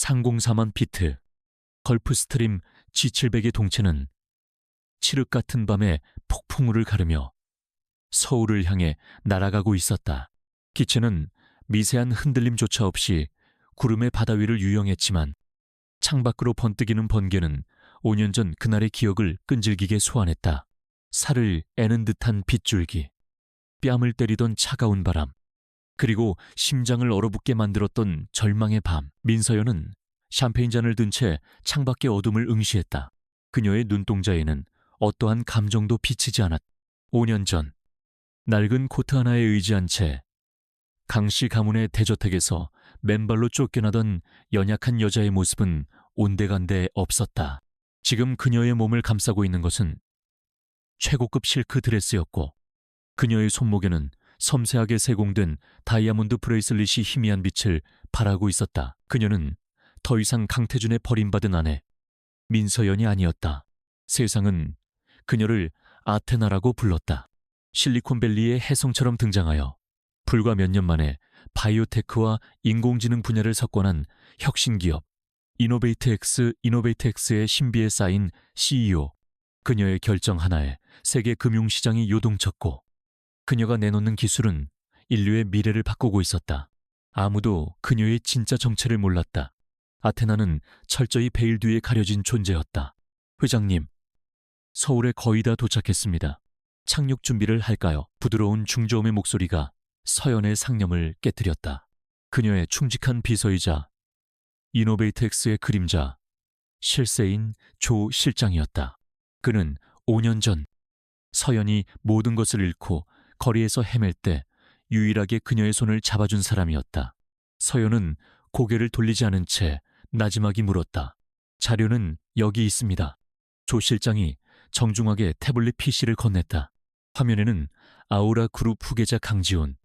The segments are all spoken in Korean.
상공사만 비트, 걸프스트림 G700의 동체는 칠흑 같은 밤에 폭풍우를 가르며 서울을 향해 날아가고 있었다. 기체는 미세한 흔들림조차 없이 구름의 바다 위를 유영했지만 창밖으로 번뜩이는 번개는 5년 전 그날의 기억을 끈질기게 소환했다. 살을 애는 듯한 빗줄기, 뺨을 때리던 차가운 바람, 그리고 심장을 얼어붙게 만들었던 절망의 밤. 민서연은 샴페인잔을 든 채 창밖의 어둠을 응시했다. 그녀의 눈동자에는 어떠한 감정도 비치지 않았다. 5년 전, 낡은 코트 하나에 의지한 채 강씨 가문의 대저택에서 맨발로 쫓겨나던 연약한 여자의 모습은 온데간데 없었다. 지금 그녀의 몸을 감싸고 있는 것은 최고급 실크 드레스였고 그녀의 손목에는 섬세하게 세공된 다이아몬드 브레이슬릿이 희미한 빛을 발하고 있었다. 그녀는 더 이상 강태준의 버림받은 아내 민서연이 아니었다. 세상은 그녀를 아테나라고 불렀다. 실리콘밸리의 혜성처럼 등장하여 불과 몇 년 만에 바이오테크와 인공지능 분야를 석권한 혁신기업 이노베이트엑스의 신비에 쌓인 CEO. 그녀의 결정 하나에 세계 금융시장이 요동쳤고 그녀가 내놓는 기술은 인류의 미래를 바꾸고 있었다. 아무도 그녀의 진짜 정체를 몰랐다. 아테나는 철저히 베일 뒤에 가려진 존재였다. 회장님, 서울에 거의 다 도착했습니다. 착륙 준비를 할까요? 부드러운 중저음의 목소리가 서연의 상념을 깨뜨렸다. 그녀의 충직한 비서이자 이노베이트엑스의 그림자, 실세인 조 실장이었다. 그는 5년 전 서연이 모든 것을 잃고 거리에서 헤맬 때 유일하게 그녀의 손을 잡아준 사람이었다. 서연은 고개를 돌리지 않은 채 나지막이 물었다. 자료는 여기 있습니다. 조 실장이 정중하게 태블릿 PC를 건넸다. 화면에는 아우라 그룹 후계자 강지훈,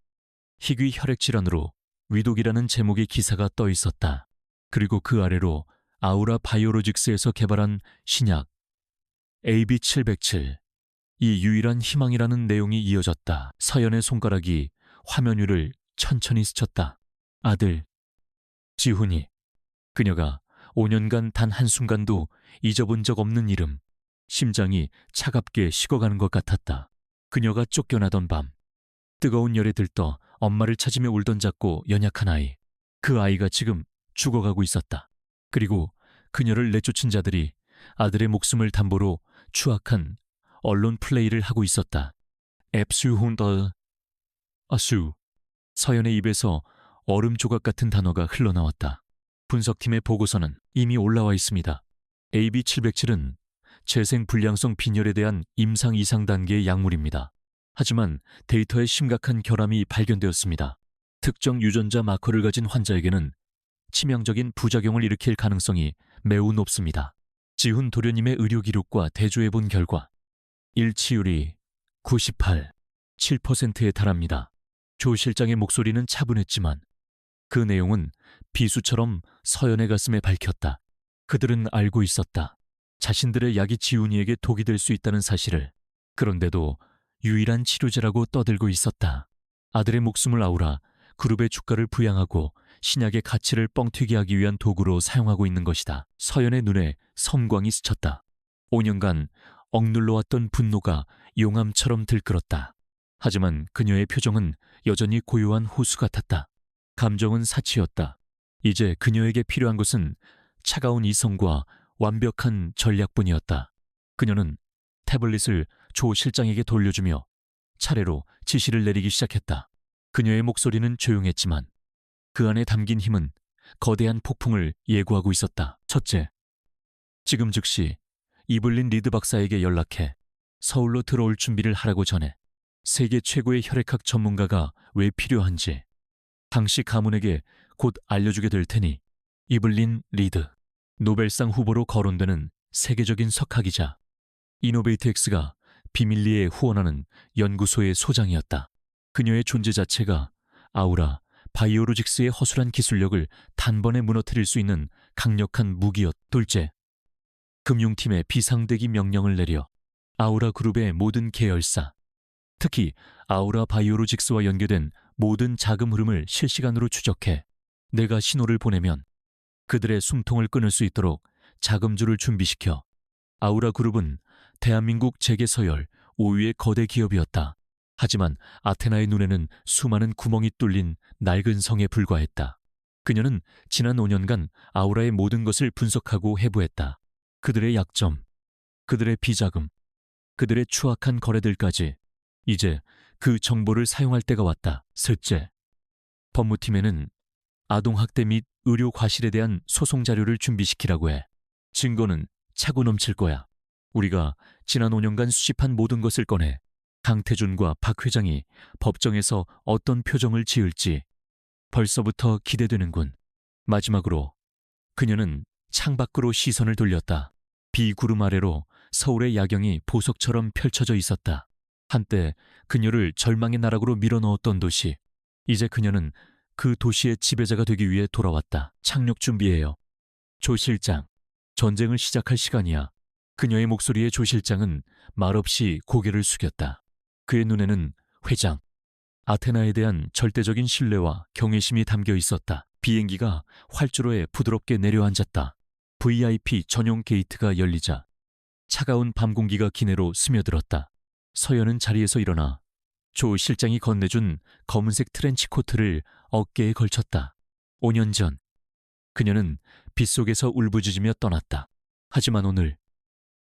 희귀 혈액 질환으로 위독이라는 제목의 기사가 떠 있었다. 그리고 그 아래로 아우라 바이오로직스에서 개발한 신약 AB707, 이 유일한 희망이라는 내용이 이어졌다. 서연의 손가락이 화면 위를 천천히 스쳤다. 아들, 지훈이. 그녀가 5년간 단 한순간도 잊어본 적 없는 이름. 심장이 차갑게 식어가는 것 같았다. 그녀가 쫓겨나던 밤, 뜨거운 열에 들떠 엄마를 찾으며 울던 작고 연약한 아이. 그 아이가 지금 죽어가고 있었다. 그리고 그녀를 내쫓은 자들이 아들의 목숨을 담보로 추악한 언론 플레이를 하고 있었다. 앱수훈더 아수. 서연의 입에서 얼음 조각 같은 단어가 흘러나왔다. 분석팀의 보고서는 이미 올라와 있습니다. AB707은 재생 불량성 빈혈에 대한 임상 이상 단계의 약물입니다. 하지만 데이터에 심각한 결함이 발견되었습니다. 특정 유전자 마커를 가진 환자에게는 치명적인 부작용을 일으킬 가능성이 매우 높습니다. 지훈 도련님의 의료 기록과 대조해본 결과 일치율이 98.7%에 달합니다. 조 실장의 목소리는 차분했지만 그 내용은 비수처럼 서연의 가슴에 밝혔다. 그들은 알고 있었다. 자신들의 약이 지훈이에게 독이 될 수 있다는 사실을. 그런데도 유일한 치료제라고 떠들고 있었다. 아들의 목숨을 아우라 그룹의 주가를 부양하고 신약의 가치를 뻥튀기 하기 위한 도구로 사용하고 있는 것이다. 서연의 눈에 섬광이 스쳤다. 5년간 억눌러왔던 분노가 용암처럼 들끓었다. 하지만 그녀의 표정은 여전히 고요한 호수 같았다. 감정은 사치였다. 이제 그녀에게 필요한 것은 차가운 이성과 완벽한 전략뿐이었다. 그녀는 태블릿을 조 실장에게 돌려주며 차례로 지시를 내리기 시작했다. 그녀의 목소리는 조용했지만 그 안에 담긴 힘은 거대한 폭풍을 예고하고 있었다. 첫째, 지금 즉시 이블린 리드 박사에게 연락해 서울로 들어올 준비를 하라고 전해. 세계 최고의 혈액학 전문가가 왜 필요한지 당시 가문에게 곧 알려주게 될 테니. 이블린 리드, 노벨상 후보로 거론되는 세계적인 석학이자 이노베이트엑스가 비밀리에 후원하는 연구소의 소장이었다. 그녀의 존재 자체가 아우라 바이오로직스의 허술한 기술력을 단번에 무너뜨릴 수 있는 강력한 무기였다. 둘째, 금융팀에 비상대기 명령을 내려 아우라 그룹의 모든 계열사, 특히 아우라 바이오로직스와 연계된 모든 자금 흐름을 실시간으로 추적해 내가 신호를 보내면 그들의 숨통을 끊을 수 있도록 자금줄을 준비시켜 아우라 그룹은 대한민국 재계 서열 5위의 거대 기업이었다. 하지만 아테나의 눈에는 수많은 구멍이 뚫린 낡은 성에 불과했다. 그녀는 지난 5년간 아우라의 모든 것을 분석하고 해부했다. 그들의 약점, 그들의 비자금, 그들의 추악한 거래들까지. 이제 그 정보를 사용할 때가 왔다. 셋째, 법무팀에는 아동학대 및 의료 과실에 대한 소송 자료를 준비시키라고 해. 증거는 차고 넘칠 거야. 우리가 지난 5년간 수집한 모든 것을 꺼내 강태준과 박 회장이 법정에서 어떤 표정을 지을지 벌써부터 기대되는군. 마지막으로 그녀는 창밖으로 시선을 돌렸다. 비구름 아래로 서울의 야경이 보석처럼 펼쳐져 있었다. 한때 그녀를 절망의 나락으로 밀어넣었던 도시. 이제 그녀는 그 도시의 지배자가 되기 위해 돌아왔다. 착륙 준비해요. 조 실장, 전쟁을 시작할 시간이야. 그녀의 목소리에 조 실장은 말없이 고개를 숙였다. 그의 눈에는 회장, 아테나에 대한 절대적인 신뢰와 경외심이 담겨 있었다. 비행기가 활주로에 부드럽게 내려앉았다. VIP 전용 게이트가 열리자 차가운 밤 공기가 기내로 스며들었다. 서연은 자리에서 일어나 조 실장이 건네준 검은색 트렌치 코트를 어깨에 걸쳤다. 5년 전 그녀는 빗속에서 울부짖으며 떠났다. 하지만 오늘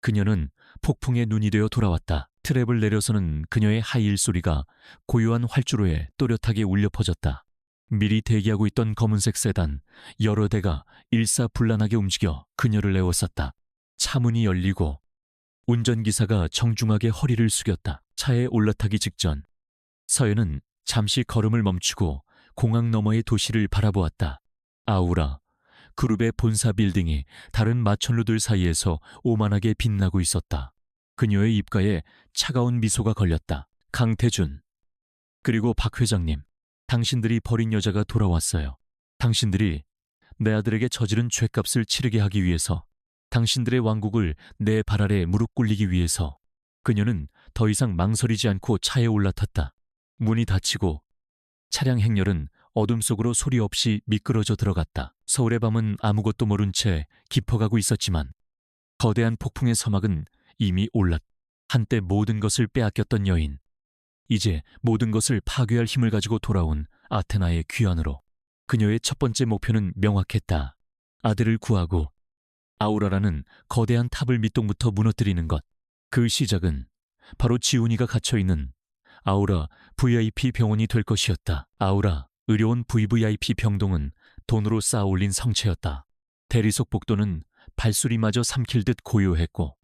그녀는 폭풍의 눈이 되어 돌아왔다. 트랩을 내려서는 그녀의 하이힐 소리가 고요한 활주로에 또렷하게 울려 퍼졌다. 미리 대기하고 있던 검은색 세단 여러 대가 일사불란하게 움직여 그녀를 에워쌌다. 차문이 열리고 운전기사가 정중하게 허리를 숙였다. 차에 올라타기 직전 서연은 잠시 걸음을 멈추고 공항 너머의 도시를 바라보았다. 아우라, 그룹의 본사 빌딩이 다른 마천루들 사이에서 오만하게 빛나고 있었다. 그녀의 입가에 차가운 미소가 걸렸다. 강태준, 그리고 박 회장님, 당신들이 버린 여자가 돌아왔어요. 당신들이 내 아들에게 저지른 죄값을 치르게 하기 위해서, 당신들의 왕국을 내 발 아래 무릎 꿇리기 위해서. 그녀는 더 이상 망설이지 않고 차에 올라탔다. 문이 닫히고 차량 행렬은 어둠 속으로 소리 없이 미끄러져 들어갔다. 서울의 밤은 아무것도 모른 채 깊어가고 있었지만 거대한 폭풍의 서막은 이미 올랐다. 한때 모든 것을 빼앗겼던 여인, 이제 모든 것을 파괴할 힘을 가지고 돌아온 아테나의 귀환으로. 그녀의 첫 번째 목표는 명확했다. 아들을 구하고 아우라라는 거대한 탑을 밑동부터 무너뜨리는 것. 그 시작은 바로 지훈이가 갇혀있는 아우라 VIP 병원이 될 것이었다. 아우라 의료원 VVIP 병동은 돈으로 쌓아 올린 성체였다. 대리석 복도는 발소리마저 삼킬 듯 고요했고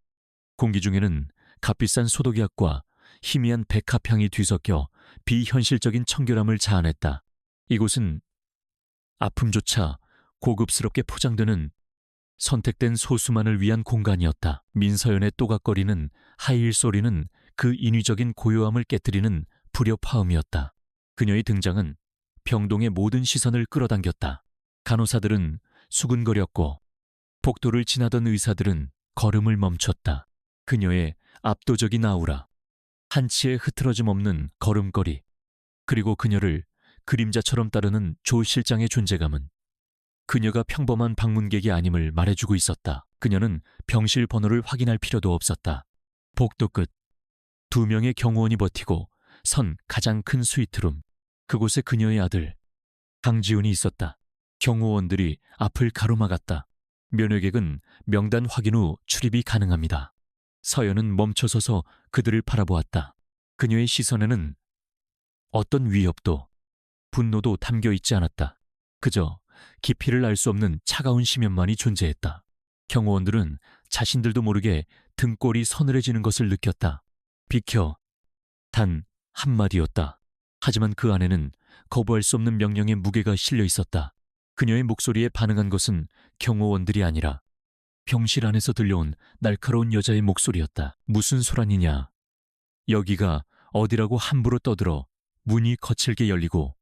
공기 중에는 값비싼 소독약과 희미한 백합향이 뒤섞여 비현실적인 청결함을 자아냈다. 이곳은 아픔조차 고급스럽게 포장되는 선택된 소수만을 위한 공간이었다. 민서연의 또각거리는 하이힐 소리는 그 인위적인 고요함을 깨뜨리는 불협화음이었다. 그녀의 등장은 병동의 모든 시선을 끌어당겼다. 간호사들은 수근거렸고 복도를 지나던 의사들은 걸음을 멈췄다. 그녀의 압도적인 아우라, 한치의 흐트러짐 없는 걸음걸이, 그리고 그녀를 그림자처럼 따르는 조 실장의 존재감은 그녀가 평범한 방문객이 아님을 말해주고 있었다. 그녀는 병실 번호를 확인할 필요도 없었다. 복도 끝, 2명의 경호원이 버티고 선 가장 큰 스위트룸, 그곳에 그녀의 아들 강지훈이 있었다. 경호원들이 앞을 가로막았다. 면회객은 명단 확인 후 출입이 가능합니다. 서연은 멈춰서서 그들을 바라보았다. 그녀의 시선에는 어떤 위협도 분노도 담겨 있지 않았다. 그저 깊이를 알 수 없는 차가운 심연만이 존재했다. 경호원들은 자신들도 모르게 등골이 서늘해지는 것을 느꼈다. 비켜. 단 한마디였다. 하지만 그 안에는 거부할 수 없는 명령의 무게가 실려 있었다. 그녀의 목소리에 반응한 것은 경호원들이 아니라 병실 안에서 들려온 날카로운 여자의 목소리였다. 무슨 소란이냐. 여기가 어디라고 함부로 떠들어. 문이 거칠게 열리고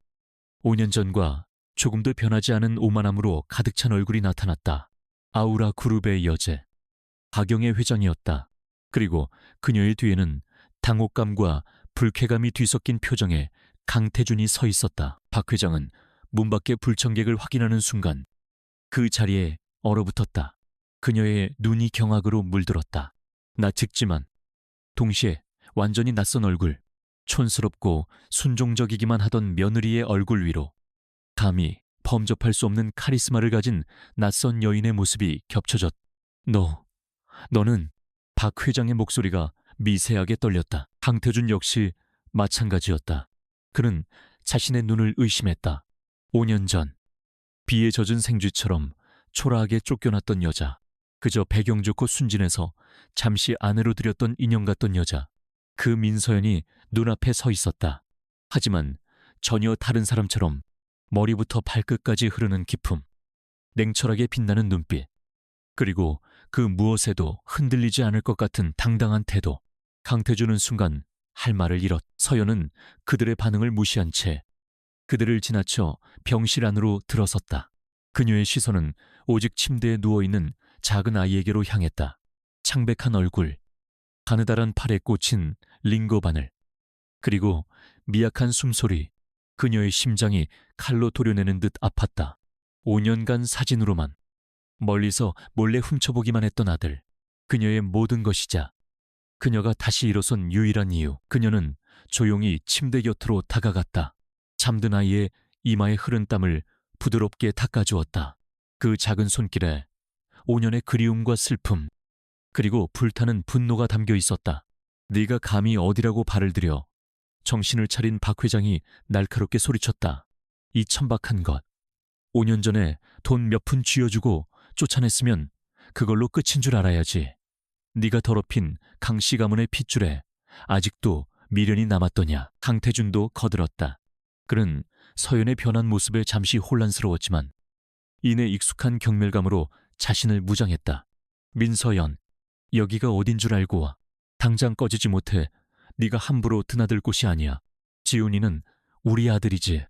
5년 전과 조금도 변하지 않은 오만함으로 가득 찬 얼굴이 나타났다. 아우라 그룹의 여제, 박영애 회장이었다. 그리고 그녀의 뒤에는 당혹감과 불쾌감이 뒤섞인 표정의 강태준이 서 있었다. 박 회장은 문 밖의 불청객을 확인하는 순간 그 자리에 얼어붙었다. 그녀의 눈이 경악으로 물들었다. 나 즉지만 동시에 완전히 낯선 얼굴, 촌스럽고 순종적이기만 하던 며느리의 얼굴 위로 감히 범접할 수 없는 카리스마를 가진 낯선 여인의 모습이 겹쳐졌. 너는 박 회장의 목소리가 미세하게 떨렸다. 강태준 역시 마찬가지였다. 그는 자신의 눈을 의심했다. 5년 전 비에 젖은 생쥐처럼 초라하게 쫓겨났던 여자. 그저 배경 좋고 순진해서 잠시 아내로 들였던 인형 같던 여자. 그 민서연이 눈앞에 서 있었다. 하지만 전혀 다른 사람처럼 머리부터 발끝까지 흐르는 기품, 냉철하게 빛나는 눈빛, 그리고 그 무엇에도 흔들리지 않을 것 같은 당당한 태도. 강태준은 순간 할 말을 잃었. 서연은 그들의 반응을 무시한 채 그들을 지나쳐 병실 안으로 들어섰다. 그녀의 시선은 오직 침대에 누워있는 작은 아이에게로 향했다. 창백한 얼굴, 가느다란 팔에 꽂힌 링거 바늘, 그리고 미약한 숨소리. 그녀의 심장이 칼로 도려내는 듯 아팠다. 5년간 사진으로만 멀리서 몰래 훔쳐보기만 했던 아들. 그녀의 모든 것이자 그녀가 다시 일어선 유일한 이유. 그녀는 조용히 침대 곁으로 다가갔다. 잠든 아이의 이마에 흐른 땀을 부드럽게 닦아주었다. 그 작은 손길에 5년의 그리움과 슬픔, 그리고 불타는 분노가 담겨 있었다. 네가 감히 어디라고 발을 들여. 정신을 차린 박 회장이 날카롭게 소리쳤다. 이 천박한 것. 5년 전에 돈 몇 푼 쥐어주고 쫓아냈으면 그걸로 끝인 줄 알아야지. 네가 더럽힌 강씨 가문의 핏줄에 아직도 미련이 남았더냐. 강태준도 거들었다. 그는 서연의 변한 모습에 잠시 혼란스러웠지만 이내 익숙한 경멸감으로 자신을 무장했다. 민서연, 여기가 어딘 줄 알고 와. 당장 꺼지지 못해. 네가 함부로 드나들 곳이 아니야. 지훈이는 우리 아들이지.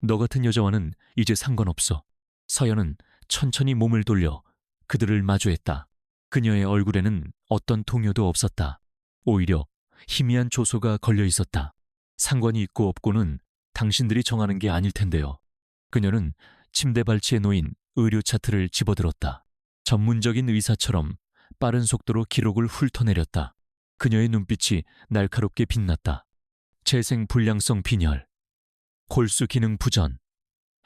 너 같은 여자와는 이제 상관없어. 서연은 천천히 몸을 돌려 그들을 마주했다. 그녀의 얼굴에는 어떤 동요도 없었다. 오히려 희미한 조소가 걸려 있었다. 상관이 있고 없고는 당신들이 정하는 게 아닐 텐데요. 그녀는 침대 발치에 놓인 의료 차트를 집어들었다. 전문적인 의사처럼 빠른 속도로 기록을 훑어내렸다. 그녀의 눈빛이 날카롭게 빛났다. 재생 불량성 빈혈, 골수 기능 부전,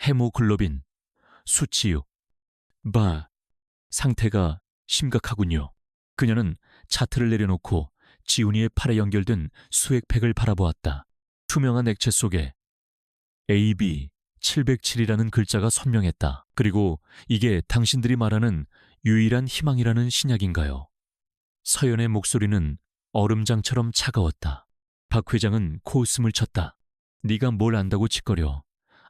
헤모글로빈, 수치유. 상태가 심각하군요. 그녀는 차트를 내려놓고 지훈이의 팔에 연결된 수액팩을 바라보았다. 투명한 액체 속에 AB707이라는 글자가 선명했다. 그리고 이게 당신들이 말하는 유일한 희망이라는 신약인가요? 서연의 목소리는 얼음장처럼 차가웠다. 박 회장은 코웃음을 쳤다. 네가 뭘 안다고 짓거려.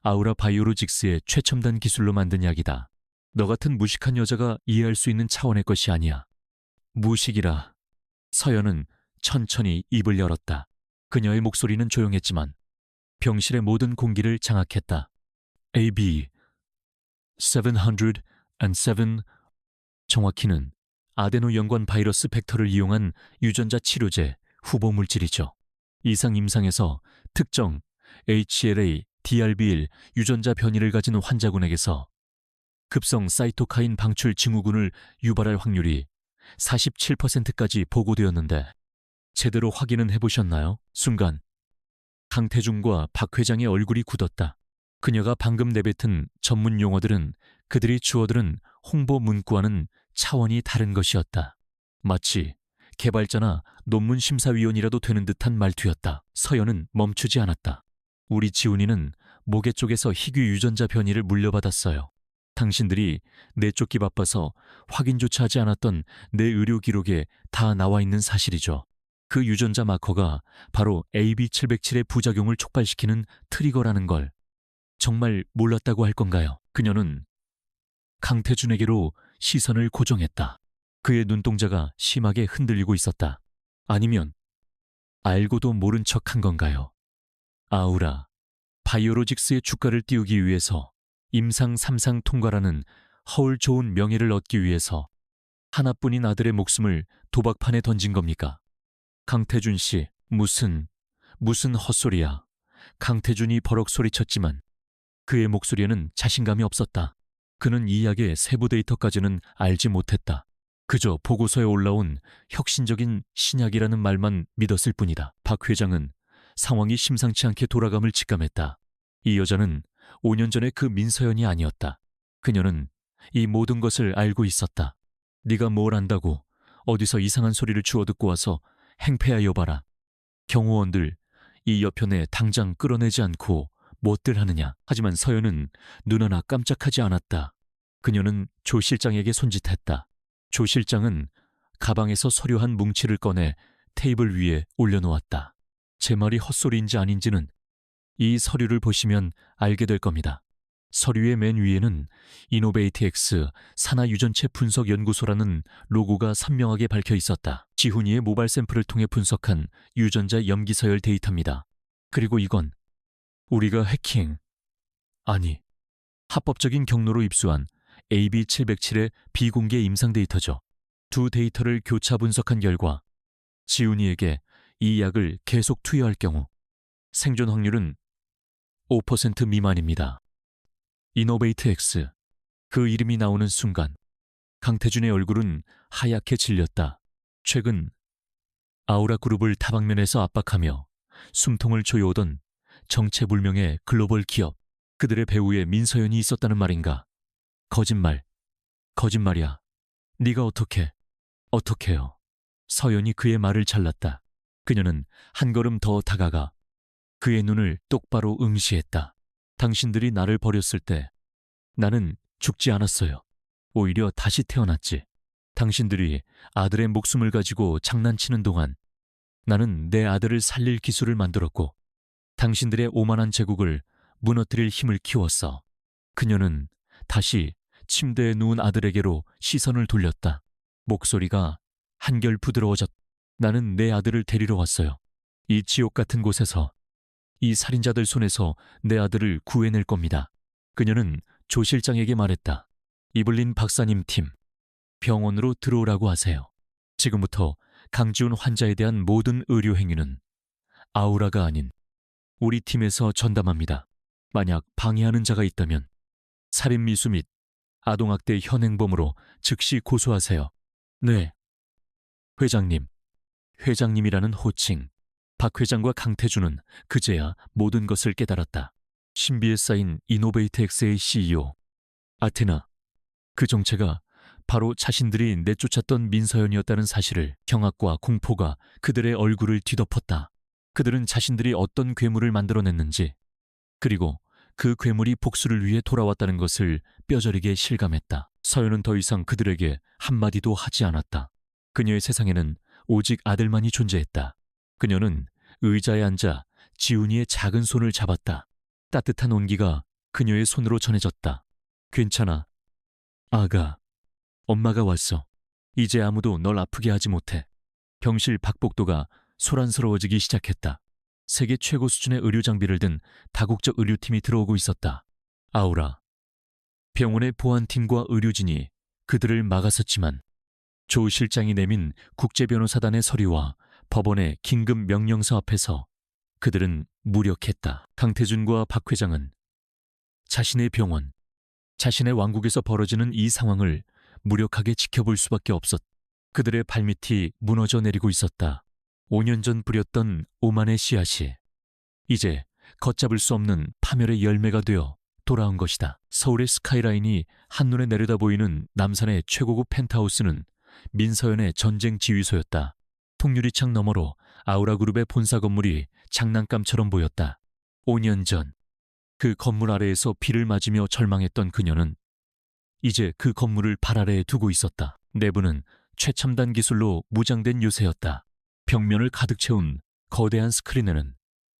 아우라 바이오로직스의 최첨단 기술로 만든 약이다. 너 같은 무식한 여자가 이해할 수 있는 차원의 것이 아니야. 무식이라. 서연은 천천히 입을 열었다. 그녀의 목소리는 조용했지만 병실의 모든 공기를 장악했다. AB707, 정확히는 아데노연관 바이러스 벡터를 이용한 유전자 치료제 후보 물질이죠. 이상 임상에서 특정 HLA, DRB1 유전자 변이를 가진 환자군에게서 급성 사이토카인 방출 증후군을 유발할 확률이 47%까지 보고되었는데 제대로 확인은 해보셨나요? 순간 강태중과 박 회장의 얼굴이 굳었다. 그녀가 방금 내뱉은 전문 용어들은 그들이 주어들은 홍보 문구와는 차원이 다른 것이었다. 마치 개발자나 논문 심사위원이라도 되는 듯한 말투였다. 서연은 멈추지 않았다. 우리 지훈이는 모계 쪽에서 희귀 유전자 변이를 물려받았어요. 당신들이 내쫓기 바빠서 확인조차 하지 않았던 내 의료 기록에 다 나와 있는 사실이죠. 그 유전자 마커가 바로 AB707의 부작용을 촉발시키는 트리거라는 걸 정말 몰랐다고 할 건가요? 그녀는 강태준에게로 시선을 고정했다. 그의 눈동자가 심하게 흔들리고 있었다. 아니면 알고도 모른 척한 건가요? 아우라, 바이오로직스의 주가를 띄우기 위해서 임상 3상 통과라는 허울 좋은 명예를 얻기 위해서 하나뿐인 아들의 목숨을 도박판에 던진 겁니까? 강태준 씨, 무슨 헛소리야. 강태준이 버럭 소리쳤지만 그의 목소리에는 자신감이 없었다. 그는 이 약의 세부 데이터까지는 알지 못했다. 그저 보고서에 올라온 혁신적인 신약이라는 말만 믿었을 뿐이다. 박 회장은 상황이 심상치 않게 돌아감을 직감했다. 이 여자는 5년 전에 그 민서연이 아니었다. 그녀는 이 모든 것을 알고 있었다. 네가 뭘 안다고 어디서 이상한 소리를 주워 듣고 와서 행패하여 봐라. 경호원들 이 여편에 당장 끌어내지 않고 못들 하느냐. 하지만 서연은 눈 하나 깜짝하지 않았다. 그녀는 조 실장에게 손짓했다. 조 실장은 가방에서 서류 한 뭉치를 꺼내 테이블 위에 올려놓았다. 제 말이 헛소리인지 아닌지는 이 서류를 보시면 알게 될 겁니다. 서류의 맨 위에는 이노베이트X 산하유전체 분석연구소라는 로고가 선명하게 박혀 있었다. 지훈이의 모발 샘플을 통해 분석한 유전자 염기서열 데이터입니다. 그리고 이건 우리가 해킹, 아니, 합법적인 경로로 입수한 AB707의 비공개 임상 데이터죠. 두 데이터를 교차 분석한 결과 지훈이에게 이 약을 계속 투여할 경우 생존 확률은 5% 미만입니다. 이노베이트 X. 그 이름이 나오는 순간 강태준의 얼굴은 하얗게 질렸다. 최근 아우라 그룹을 다방면에서 압박하며 숨통을 조여오던 정체불명의 글로벌 기업, 그들의 배후에 민서연이 있었다는 말인가? 거짓말, 거짓말이야. 네가 어떻게요? 서연이 그의 말을 잘랐다. 그녀는 한 걸음 더 다가가 그의 눈을 똑바로 응시했다. 당신들이 나를 버렸을 때 나는 죽지 않았어요. 오히려 다시 태어났지. 당신들이 아들의 목숨을 가지고 장난치는 동안 나는 내 아들을 살릴 기술을 만들었고 당신들의 오만한 제국을 무너뜨릴 힘을 키웠어. 그녀는 다시 침대에 누운 아들에게로 시선을 돌렸다. 목소리가 한결 부드러워졌다. 나는 내 아들을 데리러 왔어요. 이 지옥 같은 곳에서, 이 살인자들 손에서 내 아들을 구해낼 겁니다. 그녀는 조 실장에게 말했다. 이블린 박사님 팀, 병원으로 들어오라고 하세요. 지금부터 강지훈 환자에 대한 모든 의료 행위는 아우라가 아닌 우리 팀에서 전담합니다. 만약 방해하는 자가 있다면 살인미수 및 아동학대 현행범으로 즉시 고소하세요. 네. 회장님. 회장님이라는 호칭. 박 회장과 강태준은 그제야 모든 것을 깨달았다. 신비에 쌓인 이노베이트 X의 CEO 아테나. 그 정체가 바로 자신들이 내쫓았던 민서연이었다는 사실을 경악과 공포가 그들의 얼굴을 뒤덮었다. 그들은 자신들이 어떤 괴물을 만들어냈는지, 그리고 그 괴물이 복수를 위해 돌아왔다는 것을 뼈저리게 실감했다. 서연은 더 이상 그들에게 한마디도 하지 않았다. 그녀의 세상에는 오직 아들만이 존재했다. 그녀는 의자에 앉아 지훈이의 작은 손을 잡았다. 따뜻한 온기가 그녀의 손으로 전해졌다. 괜찮아. 아가, 엄마가 왔어. 이제 아무도 널 아프게 하지 못해. 병실 박복도가 소란스러워지기 시작했다. 세계 최고 수준의 의료 장비를 든 다국적 의료팀이 들어오고 있었다. 아우라. 병원의 보안팀과 의료진이 그들을 막았었지만 조 실장이 내민 국제변호사단의 서류와 법원의 긴급 명령서 앞에서 그들은 무력했다. 강태준과 박 회장은 자신의 병원, 자신의 왕국에서 벌어지는 이 상황을 무력하게 지켜볼 수밖에 없었다. 그들의 발밑이 무너져 내리고 있었다. 5년 전 뿌렸던 오만의 씨앗이 이제 걷잡을 수 없는 파멸의 열매가 되어 돌아온 것이다. 서울의 스카이라인이 한눈에 내려다 보이는 남산의 최고급 펜트하우스는 민서연의 전쟁 지휘소였다. 통유리창 너머로 아우라그룹의 본사 건물이 장난감처럼 보였다. 5년 전 그 건물 아래에서 비를 맞으며 절망했던 그녀는 이제 그 건물을 발 아래에 두고 있었다. 내부는 최첨단 기술로 무장된 요새였다. 벽면을 가득 채운 거대한 스크린에는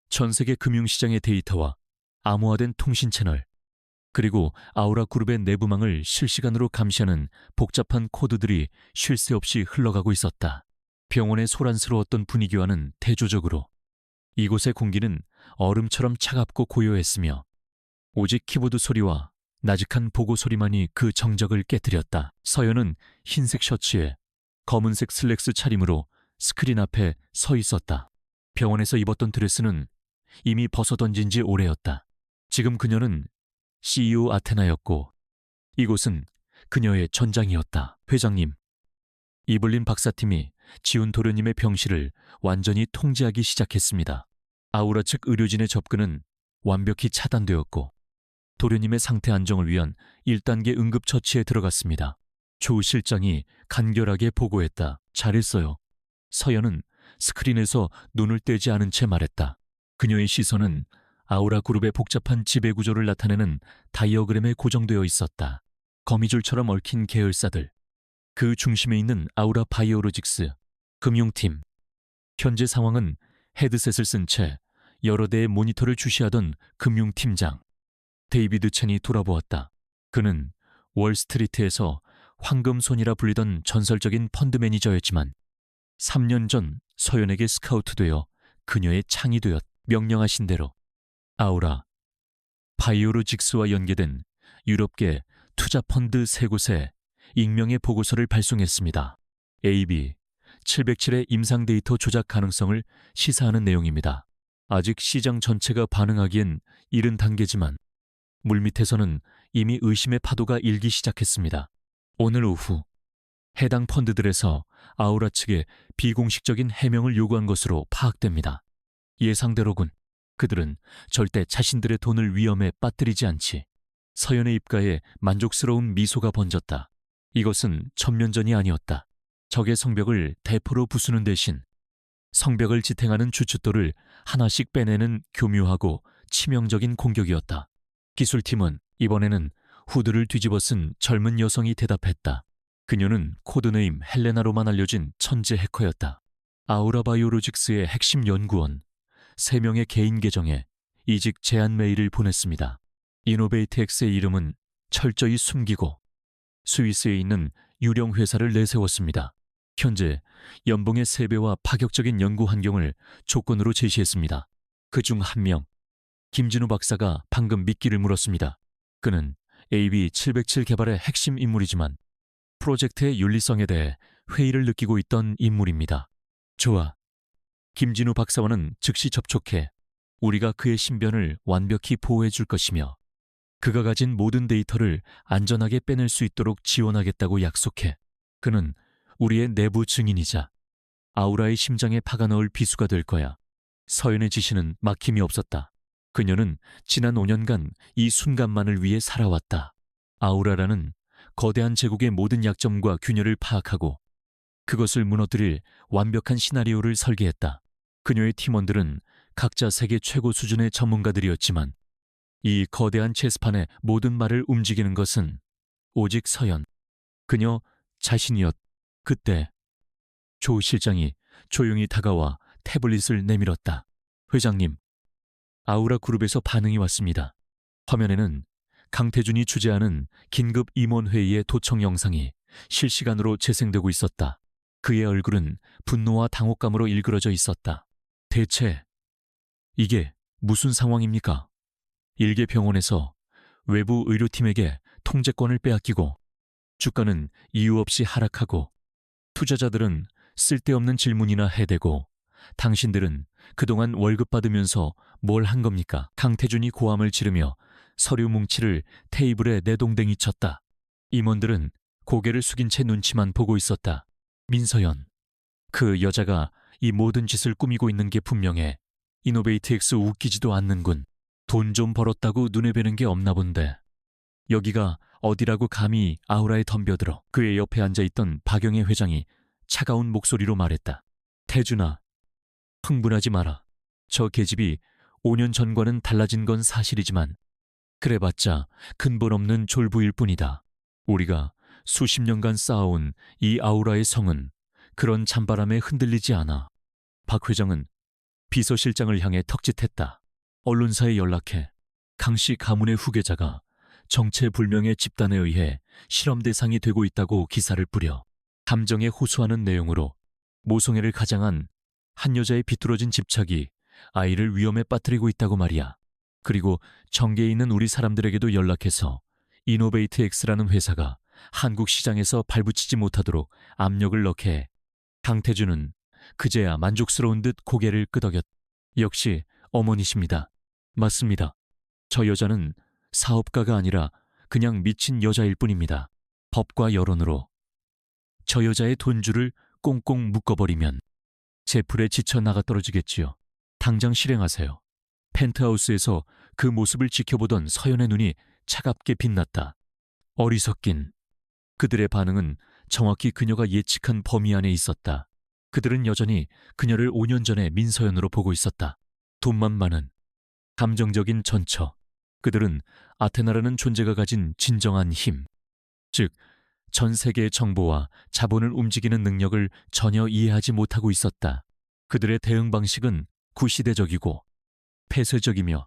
전 세계 금융시장의 데이터와 암호화된 통신 채널, 그리고 아우라 그룹의 내부망을 실시간으로 감시하는 복잡한 코드들이 쉴 새 없이 흘러가고 있었다. 병원의 소란스러웠던 분위기와는 대조적으로 이곳의 공기는 얼음처럼 차갑고 고요했으며 오직 키보드 소리와 나직한 보고 소리만이 그 정적을 깨뜨렸다. 서연은 흰색 셔츠에 검은색 슬랙스 차림으로 스크린 앞에 서 있었다. 병원에서 입었던 드레스는 이미 벗어던진 지 오래였다. 지금 그녀는 CEO 아테나였고 이곳은 그녀의 전장이었다. 회장님, 이블린 박사팀이 지훈 도련님의 병실을 완전히 통제하기 시작했습니다. 아우라 측 의료진의 접근은 완벽히 차단되었고 도련님의 상태 안정을 위한 1단계 응급처치에 들어갔습니다. 조 실장이 간결하게 보고했다. 잘했어요. 서연은 스크린에서 눈을 떼지 않은 채 말했다. 그녀의 시선은 아우라 그룹의 복잡한 지배 구조를 나타내는 다이어그램에 고정되어 있었다. 거미줄처럼 얽힌 계열사들, 그 중심에 있는 아우라 바이오로직스, 금융팀. 현재 상황은 헤드셋을 쓴 채 여러 대의 모니터를 주시하던 금융팀장. 데이비드 첸이 돌아보았다. 그는 월스트리트에서 황금손이라 불리던 전설적인 펀드 매니저였지만 3년 전 서연에게 스카우트되어 그녀의 창이 되었. 명령하신 대로 아우라 바이오로직스와 연계된 유럽계 투자펀드 3곳에 익명의 보고서를 발송했습니다. AB 707의 임상 데이터 조작 가능성을 시사하는 내용입니다. 아직 시장 전체가 반응하기엔 이른 단계지만 물밑에서는 이미 의심의 파도가 일기 시작했습니다. 오늘 오후 해당 펀드들에서 아우라 측에 비공식적인 해명을 요구한 것으로 파악됩니다. 예상대로군. 그들은 절대 자신들의 돈을 위험에 빠뜨리지 않지. 서연의 입가에 만족스러운 미소가 번졌다. 이것은 천면전이 아니었다. 적의 성벽을 대포로 부수는 대신 성벽을 지탱하는 주춧돌을 하나씩 빼내는 교묘하고 치명적인 공격이었다. 기술팀은 이번에는 후드를 뒤집어 쓴 젊은 여성이 대답했다. 그녀는 코드네임 헬레나로만 알려진 천재 해커였다. 아우라 바이오로직스의 핵심 연구원 3명의 개인 계정에 이직 제안 메일을 보냈습니다. 이노베이트엑스의 이름은 철저히 숨기고 스위스에 있는 유령 회사를 내세웠습니다. 현재 연봉의 3배와 파격적인 연구 환경을 조건으로 제시했습니다. 그중 한 명, 김진우 박사가 방금 미끼를 물었습니다. 그는 AB707 개발의 핵심 인물이지만 프로젝트의 윤리성에 대해 회의를 느끼고 있던 인물입니다. 좋아. 김진우 박사와는 즉시 접촉해 우리가 그의 신변을 완벽히 보호해 줄 것이며 그가 가진 모든 데이터를 안전하게 빼낼 수 있도록 지원하겠다고 약속해. 그는 우리의 내부 증인이자 아우라의 심장에 박아 넣을 비수가 될 거야. 서연의 지시는 막힘이 없었다. 그녀는 지난 5년간 이 순간만을 위해 살아왔다. 아우라라는 거대한 제국의 모든 약점과 균열을 파악하고 그것을 무너뜨릴 완벽한 시나리오를 설계했다. 그녀의 팀원들은 각자 세계 최고 수준의 전문가들이었지만 이 거대한 체스판의 모든 말을 움직이는 것은 오직 서연, 그녀 자신이었. 그때 조 실장이 조용히 다가와 태블릿을 내밀었다. 회장님, 아우라 그룹에서 반응이 왔습니다. 화면에는 강태준이 주재하는 긴급 임원회의의 도청 영상이 실시간으로 재생되고 있었다. 그의 얼굴은 분노와 당혹감으로 일그러져 있었다. 대체 이게 무슨 상황입니까? 일개 병원에서 외부 의료팀에게 통제권을 빼앗기고 주가는 이유 없이 하락하고 투자자들은 쓸데없는 질문이나 해대고 당신들은 그동안 월급 받으면서 뭘 한 겁니까? 강태준이 고함을 지르며 서류 뭉치를 테이블에 내동댕이 쳤다. 임원들은 고개를 숙인 채 눈치만 보고 있었다. 민서연, 그 여자가 이 모든 짓을 꾸미고 있는 게 분명해. 이노베이트엑스 웃기지도 않는군. 돈 좀 벌었다고 눈에 뵈는 게 없나 본데. 여기가 어디라고 감히 아우라에 덤벼들어. 그의 옆에 앉아있던 박영애 회장이 차가운 목소리로 말했다. 태준아, 흥분하지 마라. 저 계집이 5년 전과는 달라진 건 사실이지만 그래봤자 근본 없는 졸부일 뿐이다. 우리가 수십 년간 쌓아온 이 아우라의 성은 그런 찬바람에 흔들리지 않아. 박 회장은 비서실장을 향해 턱짓했다. 언론사에 연락해 강씨 가문의 후계자가 정체불명의 집단에 의해 실험 대상이 되고 있다고 기사를 뿌려 감정에 호소하는 내용으로 모성애를 가장한 한 여자의 비뚤어진 집착이 아이를 위험에 빠뜨리고 있다고 말이야. 그리고 정계에 있는 우리 사람들에게도 연락해서 이노베이트엑스라는 회사가 한국 시장에서 발붙이지 못하도록 압력을 넣게 해. 강태준은 그제야 만족스러운 듯 고개를 끄덕였. 역시 어머니십니다. 맞습니다. 저 여자는 사업가가 아니라 그냥 미친 여자일 뿐입니다. 법과 여론으로 저 여자의 돈줄을 꽁꽁 묶어버리면 제풀에 지쳐 나가떨어지겠지요. 당장 실행하세요. 펜트하우스에서 그 모습을 지켜보던 서연의 눈이 차갑게 빛났다. 어리석긴. 그들의 반응은 정확히 그녀가 예측한 범위 안에 있었다. 그들은 여전히 그녀를 5년 전에 민서연으로 보고 있었다. 돈만 많은 감정적인 전처. 그들은 아테나라는 존재가 가진 진정한 힘, 즉 전 세계의 정보와 자본을 움직이는 능력을 전혀 이해하지 못하고 있었다. 그들의 대응 방식은 구시대적이고 폐쇄적이며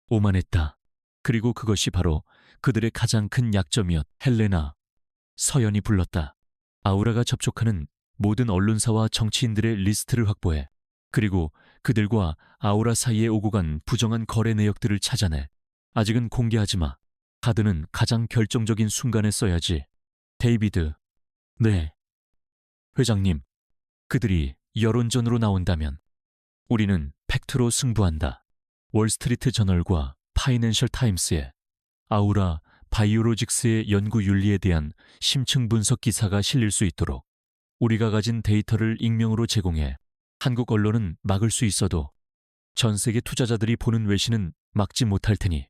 오만했다. 그리고 그것이 바로 그들의 가장 큰 약점이었. 헬레나, 서연이 불렀다. 아우라가 접촉하는 모든 언론사와 정치인들의 리스트를 확보해. 그리고 그들과 아우라 사이에 오고 간 부정한 거래 내역들을 찾아내. 아직은 공개하지 마. 카드는 가장 결정적인 순간에 써야지. 데이비드. 네. 회장님, 그들이 여론전으로 나온다면 우리는 팩트로 승부한다. 월스트리트 저널과 파이낸셜 타임스에 아우라 바이오로직스의 연구 윤리에 대한 심층 분석 기사가 실릴 수 있도록 우리가 가진 데이터를 익명으로 제공해. 한국 언론은 막을 수 있어도 전 세계 투자자들이 보는 외신은 막지 못할 테니.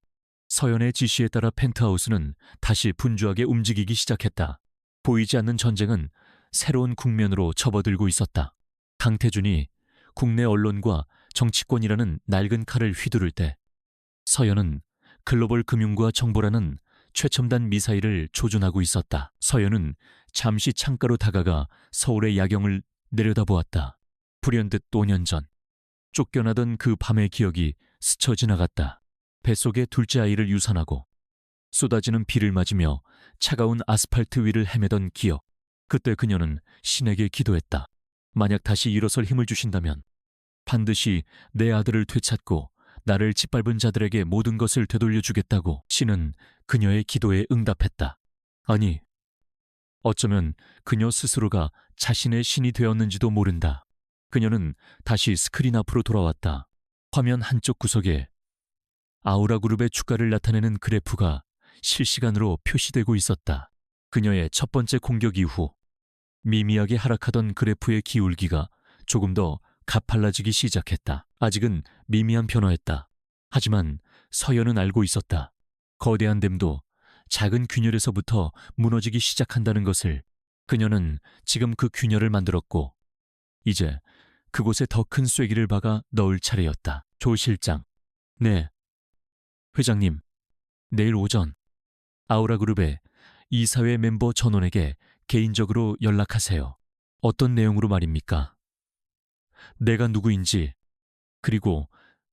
서연의 지시에 따라 펜트하우스는 다시 분주하게 움직이기 시작했다. 보이지 않는 전쟁은 새로운 국면으로 접어들고 있었다. 강태준이 국내 언론과 정치권이라는 낡은 칼을 휘두를 때 서연은 글로벌 금융과 정보라는 최첨단 미사일을 조준하고 있었다. 서연은 잠시 창가로 다가가 서울의 야경을 내려다보았다. 불현듯 5년 전 쫓겨나던 그 밤의 기억이 스쳐 지나갔다. 뱃속에 둘째 아이를 유산하고 쏟아지는 비를 맞으며 차가운 아스팔트 위를 헤매던 기억. 그때 그녀는 신에게 기도했다. 만약 다시 일어설 힘을 주신다면 반드시 내 아들을 되찾고 나를 짓밟은 자들에게 모든 것을 되돌려주겠다고. 신은 그녀의 기도에 응답했다. 아니, 어쩌면 그녀 스스로가 자신의 신이 되었는지도 모른다. 그녀는 다시 스크린 앞으로 돌아왔다. 화면 한쪽 구석에 아우라 그룹의 주가를 나타내는 그래프가 실시간으로 표시되고 있었다. 그녀의 첫 번째 공격 이후 미미하게 하락하던 그래프의 기울기가 조금 더 가팔라지기 시작했다. 아직은 미미한 변화였다. 하지만 서연은 알고 있었다. 거대한 댐도 작은 균열에서부터 무너지기 시작한다는 것을. 그녀는 지금 그 균열을 만들었고 이제 그곳에 더 큰 쐐기를 박아 넣을 차례였다. 조 실장. 네. 회장님, 내일 오전 아우라그룹의 이사회 멤버 전원에게 개인적으로 연락하세요. 어떤 내용으로 말입니까? 내가 누구인지, 그리고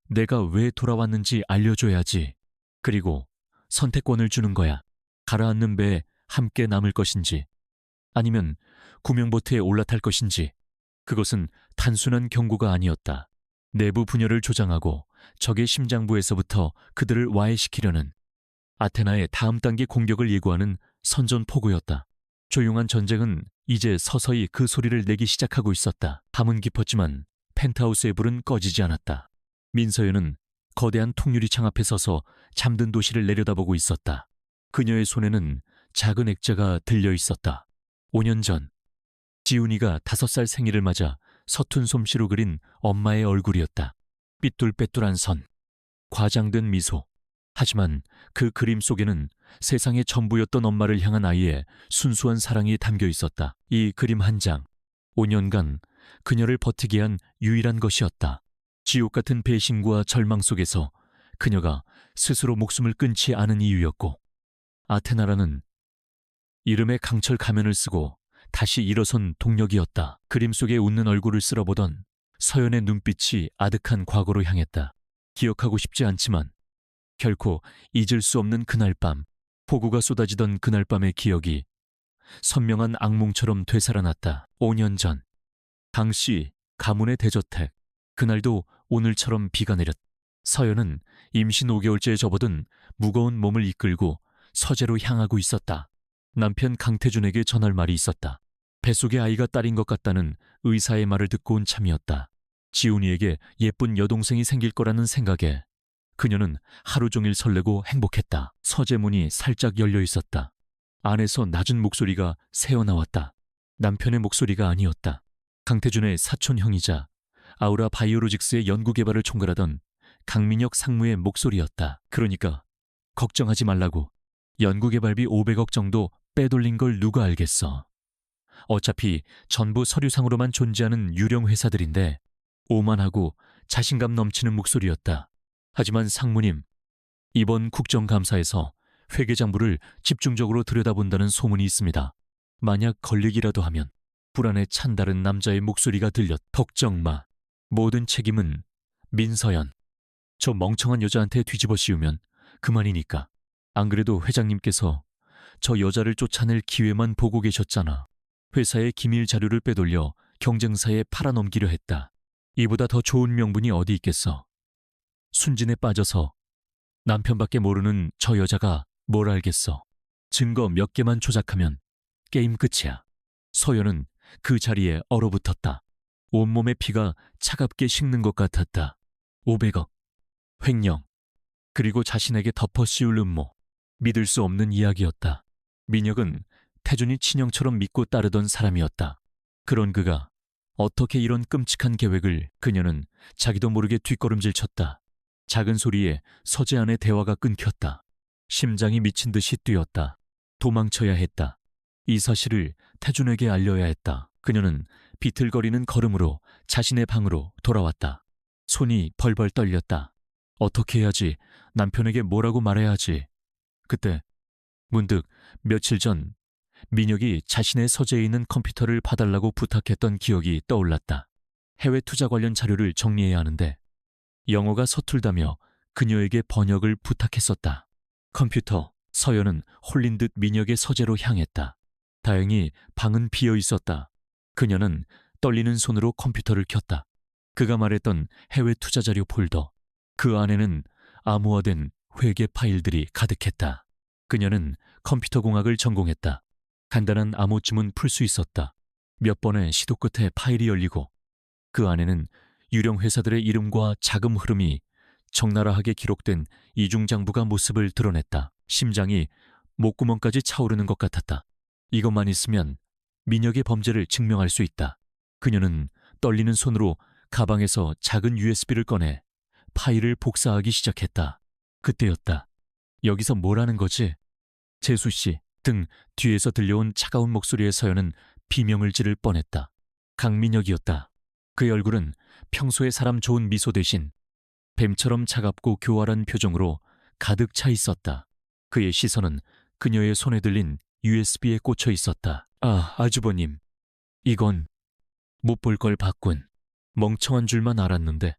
내가 왜 돌아왔는지 알려줘야지. 그리고 선택권을 주는 거야. 가라앉는 배에 함께 남을 것인지, 아니면 구명보트에 올라탈 것인지. 그것은 단순한 경고가 아니었다. 내부 분열을 조장하고 적의 심장부에서부터 그들을 와해시키려는 아테나의 다음 단계 공격을 예고하는 선전포고였다. 조용한 전쟁은 이제 서서히 그 소리를 내기 시작하고 있었다. 밤은 깊었지만 펜트하우스의 불은 꺼지지 않았다. 민서연은 거대한 통유리창 앞에 서서 잠든 도시를 내려다보고 있었다. 그녀의 손에는 작은 액자가 들려 있었다. 5년 전 지훈이가 5살 생일을 맞아 서툰 솜씨로 그린 엄마의 얼굴이었다. 삐뚤빼뚤한 선, 과장된 미소. 하지만 그 그림 속에는 세상의 전부였던 엄마를 향한 아이의 순수한 사랑이 담겨 있었다. 이 그림 한 장, 5년간 그녀를 버티게 한 유일한 것이었다. 지옥 같은 배신과 절망 속에서 그녀가 스스로 목숨을 끊지 않은 이유였고, 아테나라는 이름의 강철 가면을 쓰고 다시 일어선 동력이었다. 그림 속에 웃는 얼굴을 쓸어보던 서연의 눈빛이 아득한 과거로 향했다. 기억하고 싶지 않지만 결코 잊을 수 없는 그날 밤, 폭우가 쏟아지던 그날 밤의 기억이 선명한 악몽처럼 되살아났다. 5년 전, 강씨 가문의 대저택. 그날도 오늘처럼 비가 내렸다. 서연은 임신 5개월째에 접어든 무거운 몸을 이끌고 서재로 향하고 있었다. 남편 강태준에게 전할 말이 있었다. 뱃속의 아이가 딸인 것 같다는 의사의 말을 듣고 온 참이었다. 지훈이에게 예쁜 여동생이 생길 거라는 생각에 그녀는 하루 종일 설레고 행복했다. 서재 문이 살짝 열려 있었다. 안에서 낮은 목소리가 새어나왔다. 남편의 목소리가 아니었다. 강태준의 사촌 형이자 아우라 바이오로직스의 연구개발을 총괄하던 강민혁 상무의 목소리였다. 그러니까 걱정하지 말라고. 연구개발비 500억 정도 빼돌린 걸 누가 알겠어. 어차피 전부 서류상으로만 존재하는 유령 회사들인데. 오만하고 자신감 넘치는 목소리였다. 하지만 상무님, 이번 국정감사에서 회계장부를 집중적으로 들여다본다는 소문이 있습니다. 만약 걸리기라도 하면. 불안에 찬 다른 남자의 목소리가 들렸. 걱정 마. 모든 책임은 민서연. 저 멍청한 여자한테 뒤집어 씌우면 그만이니까. 안 그래도 회장님께서 저 여자를 쫓아낼 기회만 보고 계셨잖아. 회사의 기밀 자료를 빼돌려 경쟁사에 팔아넘기려 했다. 이보다 더 좋은 명분이 어디 있겠어. 순진에 빠져서 남편밖에 모르는 저 여자가 뭘 알겠어. 증거 몇 개만 조작하면 게임 끝이야. 서연은 그 자리에 얼어붙었다. 온몸의 피가 차갑게 식는 것 같았다. 500억, 횡령, 그리고 자신에게 덮어 씌울 음모. 믿을 수 없는 이야기였다. 민혁은 태준이 친형처럼 믿고 따르던 사람이었다. 그런 그가 어떻게 이런 끔찍한 계획을. 그녀는 자기도 모르게 뒷걸음질 쳤다. 작은 소리에 서재 안의 대화가 끊겼다. 심장이 미친 듯이 뛰었다. 도망쳐야 했다. 이 사실을 태준에게 알려야 했다. 그녀는 비틀거리는 걸음으로 자신의 방으로 돌아왔다. 손이 벌벌 떨렸다. 어떻게 해야지, 남편에게 뭐라고 말해야 하지. 그때 문득 며칠 전 민혁이 자신의 서재에 있는 컴퓨터를 봐달라고 부탁했던 기억이 떠올랐다. 해외 투자 관련 자료를 정리해야 하는데 영어가 서툴다며 그녀에게 번역을 부탁했었다. 컴퓨터. 서연은 홀린 듯 민혁의 서재로 향했다. 다행히 방은 비어 있었다. 그녀는 떨리는 손으로 컴퓨터를 켰다. 그가 말했던 해외 투자 자료 폴더. 그 안에는 암호화된 회계 파일들이 가득했다. 그녀는 컴퓨터 공학을 전공했다. 간단한 암호쯤은 풀 수 있었다. 몇 번의 시도 끝에 파일이 열리고 그 안에는 유령 회사들의 이름과 자금 흐름이 적나라하게 기록된 이중장부가 모습을 드러냈다. 심장이 목구멍까지 차오르는 것 같았다. 이것만 있으면 민혁의 범죄를 증명할 수 있다. 그녀는 떨리는 손으로 가방에서 작은 USB를 꺼내 파일을 복사하기 시작했다. 그때였다. 여기서 뭘 하는 거지? 재수 씨. 등 뒤에서 들려온 차가운 목소리의 서연은 비명을 지를 뻔했다. 강민혁이었다. 그의 얼굴은 평소의 사람 좋은 미소 대신 뱀처럼 차갑고 교활한 표정으로 가득 차 있었다. 그의 시선은 그녀의 손에 들린 USB에 꽂혀 있었다. 아, 아주버님. 이건 못 볼 걸 봤군. 멍청한 줄만 알았는데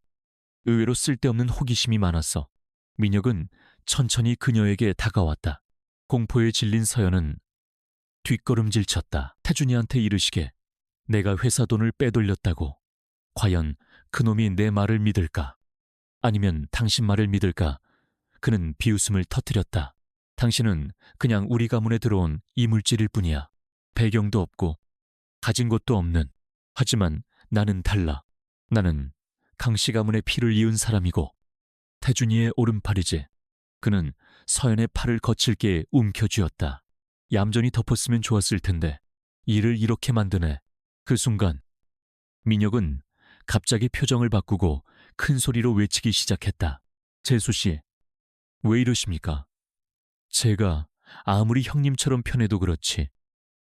의외로 쓸데없는 호기심이 많았어. 민혁은 천천히 그녀에게 다가왔다. 공포에 질린 서연은 뒷걸음질 쳤다. 태준이한테 이르시게 내가 회사 돈을 빼돌렸다고. 과연 그놈이 내 말을 믿을까? 아니면 당신 말을 믿을까? 그는 비웃음을 터뜨렸다. 당신은 그냥 우리 가문에 들어온 이물질일 뿐이야. 배경도 없고 가진 것도 없는. 하지만 나는 달라. 나는 강씨 가문의 피를 이은 사람이고 태준이의 오른팔이지. 그는 서연의 팔을 거칠게 움켜쥐었다. 얌전히 덮었으면 좋았을 텐데 일을 이렇게 만드네. 그 순간 민혁은 갑자기 표정을 바꾸고 큰 소리로 외치기 시작했다. 재수 씨, 왜 이러십니까? 제가 아무리 형님처럼 편해도 그렇지.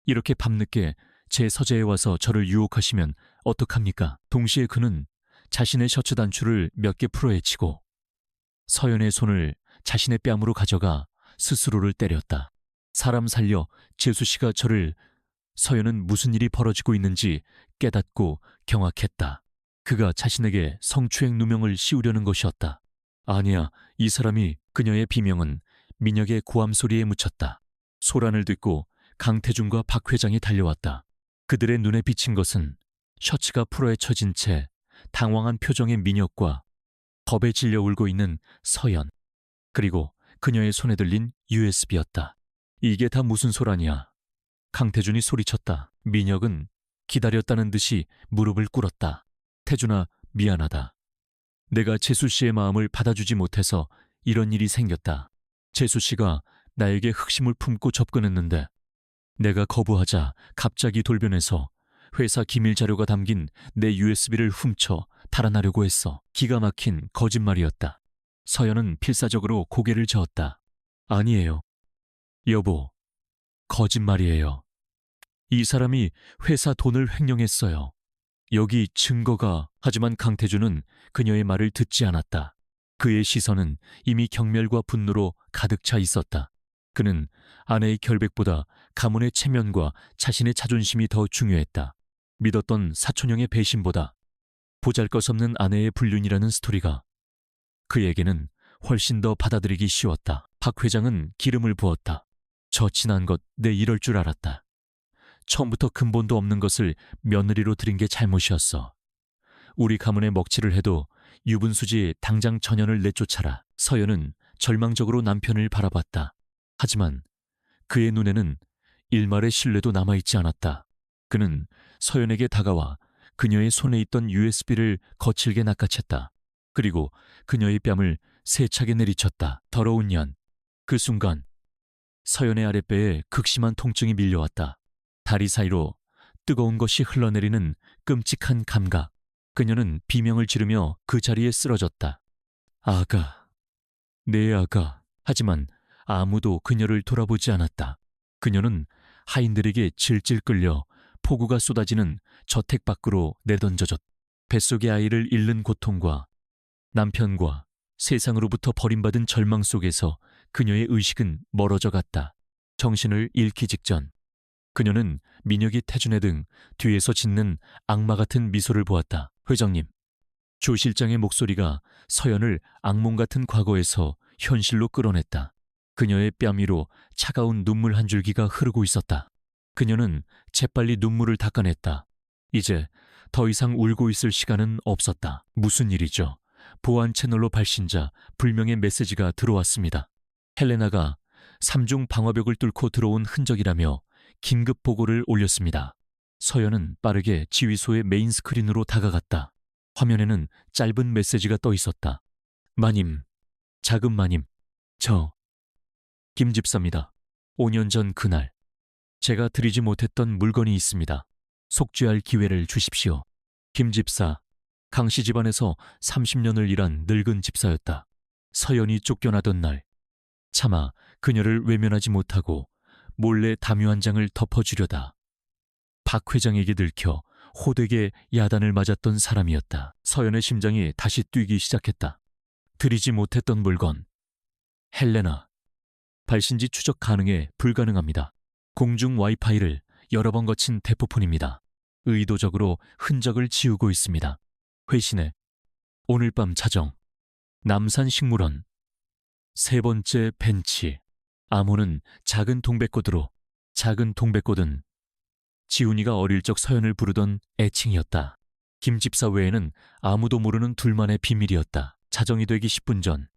이렇게 밤늦게 제 서재에 와서 저를 유혹하시면 어떡합니까? 동시에 그는 자신의 셔츠 단추를 몇 개 풀어헤치고 서연의 손을 자신의 뺨으로 가져가 스스로를 때렸다. 사람 살려 재수 씨가 저를. 서연은 무슨 일이 벌어지고 있는지 깨닫고 경악했다. 그가 자신에게 성추행 누명을 씌우려는 것이었다. 아니야, 이 사람이. 그녀의 비명은 민혁의 고함 소리에 묻혔다. 소란을 듣고 강태준과 박 회장이 달려왔다. 그들의 눈에 비친 것은 셔츠가 풀어헤쳐진 채 당황한 표정의 민혁과 겁에 질려 울고 있는 서연, 그리고 그녀의 손에 들린 USB였다. 이게 다 무슨 소란이야? 강태준이 소리쳤다. 민혁은 기다렸다는 듯이 무릎을 꿇었다. 태준아, 미안하다. 내가 재수 씨의 마음을 받아주지 못해서 이런 일이 생겼다. 재수 씨가 나에게 흑심을 품고 접근했는데 내가 거부하자 갑자기 돌변해서 회사 기밀 자료가 담긴 내 USB를 훔쳐 달아나려고 했어. 기가 막힌 거짓말이었다. 서연은 필사적으로 고개를 저었다. 아니에요. 여보, 거짓말이에요. 이 사람이 회사 돈을 횡령했어요. 여기 증거가. 하지만 강태주는 그녀의 말을 듣지 않았다. 그의 시선은 이미 경멸과 분노로 가득 차 있었다. 그는 아내의 결백보다 가문의 체면과 자신의 자존심이 더 중요했다. 믿었던 사촌형의 배신보다 보잘것없는 아내의 불륜이라는 스토리가 그에게는 훨씬 더 받아들이기 쉬웠다. 박 회장은 기름을 부었다. 저 지난 것 내 이럴 줄 알았다. 처음부터 근본도 없는 것을 며느리로 들인 게 잘못이었어. 우리 가문에 먹칠을 해도 유분수지 당장 전현을 내쫓아라. 서연은 절망적으로 남편을 바라봤다. 하지만 그의 눈에는 일말의 신뢰도 남아있지 않았다. 그는 서연에게 다가와 그녀의 손에 있던 USB를 거칠게 낚아챘다. 그리고 그녀의 뺨을 세차게 내리쳤다. 더러운 년. 그 순간 서연의 아랫배에 극심한 통증이 밀려왔다. 다리 사이로 뜨거운 것이 흘러내리는 끔찍한 감각. 그녀는 비명을 지르며 그 자리에 쓰러졌다. 아가, 내 아가. 하지만 아무도 그녀를 돌아보지 않았다. 그녀는 하인들에게 질질 끌려 폭우가 쏟아지는 저택 밖으로 내던져졌다. 뱃속의 아이를 잃는 고통과 남편과 세상으로부터 버림받은 절망 속에서 그녀의 의식은 멀어져 갔다. 정신을 잃기 직전 그녀는 민혁이 태준의 등 뒤에서 짓는 악마 같은 미소를 보았다. 회장님. 조 실장의 목소리가 서연을 악몽 같은 과거에서 현실로 끌어냈다. 그녀의 뺨 위로 차가운 눈물 한 줄기가 흐르고 있었다. 그녀는 재빨리 눈물을 닦아냈다. 이제 더 이상 울고 있을 시간은 없었다. 무슨 일이죠? 보안 채널로 발신자 불명의 메시지가 들어왔습니다. 헬레나가 삼중 방화벽을 뚫고 들어온 흔적이라며 긴급 보고를 올렸습니다. 서연은 빠르게 지휘소의 메인 스크린으로 다가갔다. 화면에는 짧은 메시지가 떠 있었다. 마님, 작은 마님, 저 김집사입니다. 5년 전 그날 제가 드리지 못했던 물건이 있습니다. 속죄할 기회를 주십시오. 김집사, 강씨 집안에서 30년을 일한 늙은 집사였다. 서연이 쫓겨나던 날 차마 그녀를 외면하지 못하고 몰래 담요 한 장을 덮어주려다 박 회장에게 들켜 호되게 야단을 맞았던 사람이었다. 서연의 심장이 다시 뛰기 시작했다. 드리지 못했던 물건. 헬레나. 발신지 추적 가능해 불가능합니다. 공중 와이파이를 여러 번 거친 대포폰입니다. 의도적으로 흔적을 지우고 있습니다. 회신에 오늘 밤 자정 남산식물원 세 번째 벤치. 암호는 작은 동백꽃으로. 작은 동백꽃은 지훈이가 어릴 적 서연을 부르던 애칭이었다. 김집사 외에는 아무도 모르는 둘만의 비밀이었다. 자정이 되기 10분 전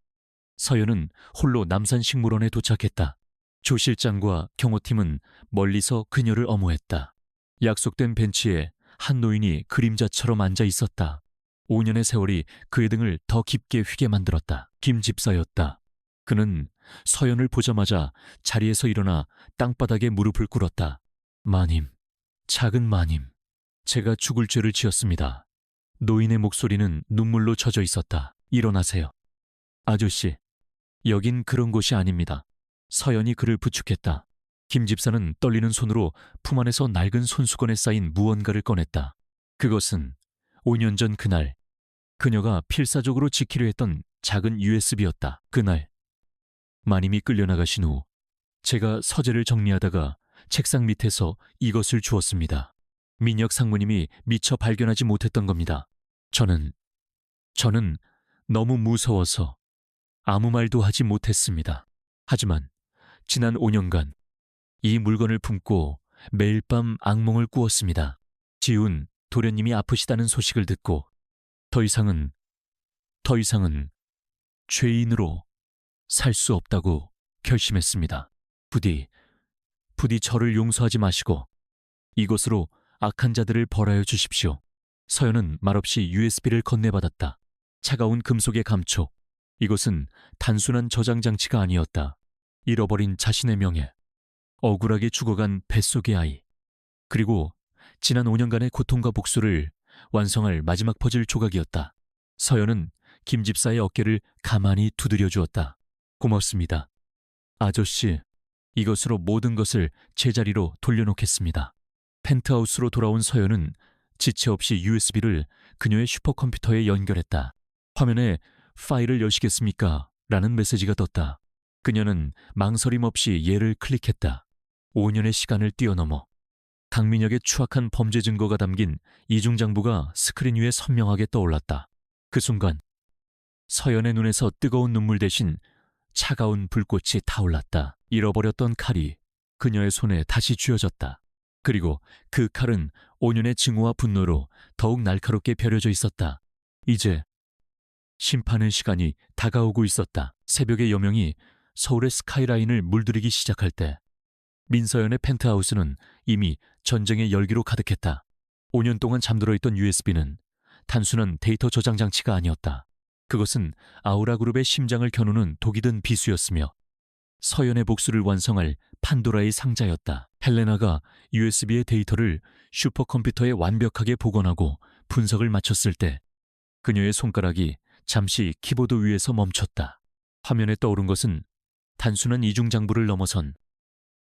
서연은 홀로 남산식물원에 도착했다. 조 실장과 경호팀은 멀리서 그녀를 엄호했다. 약속된 벤치에 한 노인이 그림자처럼 앉아 있었다. 5년의 세월이 그의 등을 더 깊게 휘게 만들었다. 김집사였다. 그는 서연을 보자마자 자리에서 일어나 땅바닥에 무릎을 꿇었다. 마님, 작은 마님, 제가 죽을 죄를 지었습니다. 노인의 목소리는 눈물로 젖어 있었다. 일어나세요. 아저씨, 여긴 그런 곳이 아닙니다. 서연이 그를 부축했다. 김 집사는 떨리는 손으로 품 안에서 낡은 손수건에 쌓인 무언가를 꺼냈다. 그것은 5년 전 그날 그녀가 필사적으로 지키려 했던 작은 USB였다. 그날 마님이 끌려나가신 후 제가 서재를 정리하다가 책상 밑에서 이것을 주었습니다. 민혁 상무님이 미처 발견하지 못했던 겁니다. 저는 너무 무서워서 아무 말도 하지 못했습니다. 하지만 지난 5년간 이 물건을 품고 매일 밤 악몽을 꾸었습니다. 지훈, 도련님이 아프시다는 소식을 듣고 더 이상은 죄인으로 살 수 없다고 결심했습니다. 부디 저를 용서하지 마시고 이곳으로 악한 자들을 벌하여 주십시오. 서연은 말없이 USB를 건네받았다. 차가운 금속의 감촉, 이것은 단순한 저장 장치가 아니었다. 잃어버린 자신의 명예, 억울하게 죽어간 뱃속의 아이, 그리고 지난 5년간의 고통과 복수를 완성할 마지막 퍼즐 조각이었다. 서연은 김 집사의 어깨를 가만히 두드려 주었다. 고맙습니다. 아저씨, 이것으로 모든 것을 제자리로 돌려놓겠습니다. 펜트하우스로 돌아온 서연은 지체 없이 USB를 그녀의 슈퍼컴퓨터에 연결했다. 화면에 파일을 여시겠습니까? 라는 메시지가 떴다. 그녀는 망설임 없이 얘를 클릭했다. 5년의 시간을 뛰어넘어 강민혁의 추악한 범죄 증거가 담긴 이중장부가 스크린 위에 선명하게 떠올랐다. 그 순간 서연의 눈에서 뜨거운 눈물 대신 차가운 불꽃이 타올랐다. 잃어버렸던 칼이 그녀의 손에 다시 쥐어졌다. 그리고 그 칼은 5년의 증오와 분노로 더욱 날카롭게 벼려져 있었다. 이제 심판의 시간이 다가오고 있었다. 새벽의 여명이 서울의 스카이라인을 물들이기 시작할 때 민서연의 펜트하우스는 이미 전쟁의 열기로 가득했다. 5년 동안 잠들어 있던 USB는 단순한 데이터 저장 장치가 아니었다. 그것은 아우라그룹의 심장을 겨누는 독이 든 비수였으며 서연의 복수를 완성할 판도라의 상자였다. 헬레나가 USB의 데이터를 슈퍼컴퓨터에 완벽하게 복원하고 분석을 마쳤을 때 그녀의 손가락이 잠시 키보드 위에서 멈췄다. 화면에 떠오른 것은 단순한 이중장부를 넘어선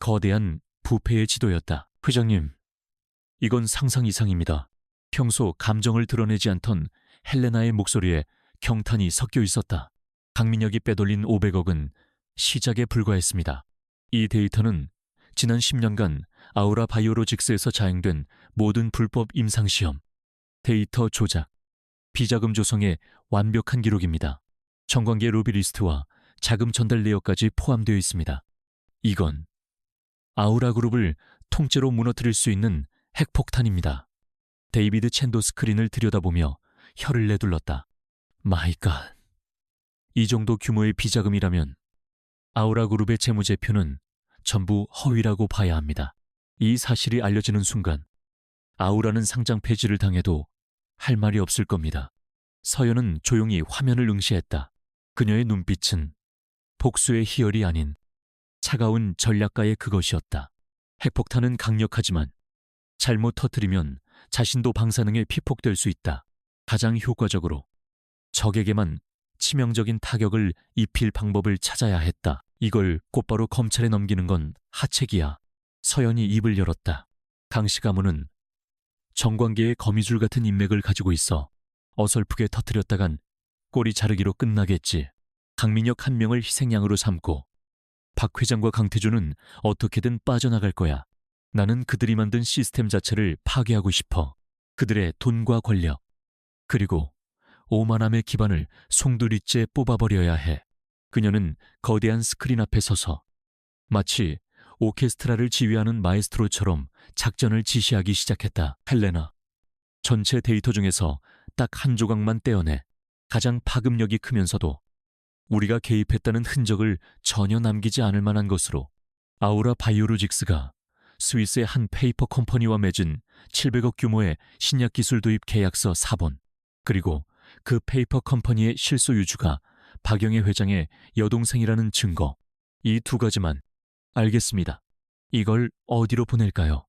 거대한 부패의 지도였다. 회장님, 이건 상상 이상입니다. 평소 감정을 드러내지 않던 헬레나의 목소리에 경탄이 섞여 있었다. 강민혁이 빼돌린 500억은 시작에 불과했습니다. 이 데이터는 지난 10년간 아우라 바이오로직스에서 자행된 모든 불법 임상시험, 데이터 조작, 비자금 조성의 완벽한 기록입니다. 정관계 로비리스트와 자금 전달 내역까지 포함되어 있습니다. 이건 아우라 그룹을 통째로 무너뜨릴 수 있는 핵폭탄입니다. 데이비드 챈도 스크린을 들여다보며 혀를 내둘렀다. 마이 갓. 이 정도 규모의 비자금이라면 아우라 그룹의 재무제표는 전부 허위라고 봐야 합니다. 이 사실이 알려지는 순간 아우라는 상장 폐지를 당해도 할 말이 없을 겁니다. 서연은 조용히 화면을 응시했다. 그녀의 눈빛은 복수의 희열이 아닌 차가운 전략가의 그것이었다. 핵폭탄은 강력하지만 잘못 터뜨리면 자신도 방사능에 피폭될 수 있다. 가장 효과적으로 적에게만 치명적인 타격을 입힐 방법을 찾아야 했다. 이걸 곧바로 검찰에 넘기는 건 하책이야. 서연이 입을 열었다. 강씨 가문은 정관계의 거미줄 같은 인맥을 가지고 있어 어설프게 터뜨렸다간 꼬리 자르기로 끝나겠지. 강민혁 한 명을 희생양으로 삼고 박 회장과 강태주는 어떻게든 빠져나갈 거야. 나는 그들이 만든 시스템 자체를 파괴하고 싶어. 그들의 돈과 권력, 그리고 오만함의 기반을 송두리째 뽑아버려야 해. 그녀는 거대한 스크린 앞에 서서 마치 오케스트라를 지휘하는 마에스트로처럼 작전을 지시하기 시작했다. 헬레나, 전체 데이터 중에서 딱 한 조각만 떼어내. 가장 파급력이 크면서도 우리가 개입했다는 흔적을 전혀 남기지 않을 만한 것으로. 아우라 바이오로직스가 스위스의 한 페이퍼 컴퍼니와 맺은 700억 규모의 신약 기술 도입 계약서 4본, 그리고 그 페이퍼 컴퍼니의 실소유주가 박영애 회장의 여동생이라는 증거. 이 두 가지만. 알겠습니다. 이걸 어디로 보낼까요?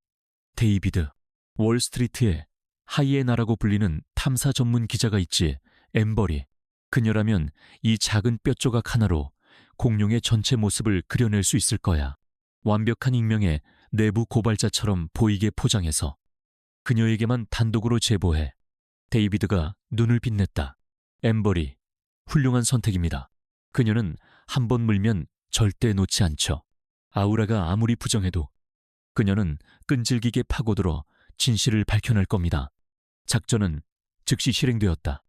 데이비드. 월스트리트에 하이에나라고 불리는 탐사 전문 기자가 있지. 엠버리. 그녀라면 이 작은 뼈조각 하나로 공룡의 전체 모습을 그려낼 수 있을 거야. 완벽한 익명의 내부 고발자처럼 보이게 포장해서 그녀에게만 단독으로 제보해. 데이비드가 눈을 빛냈다. 엠버리, 훌륭한 선택입니다. 그녀는 한 번 물면 절대 놓지 않죠. 아우라가 아무리 부정해도 그녀는 끈질기게 파고들어 진실을 밝혀낼 겁니다. 작전은 즉시 실행되었다.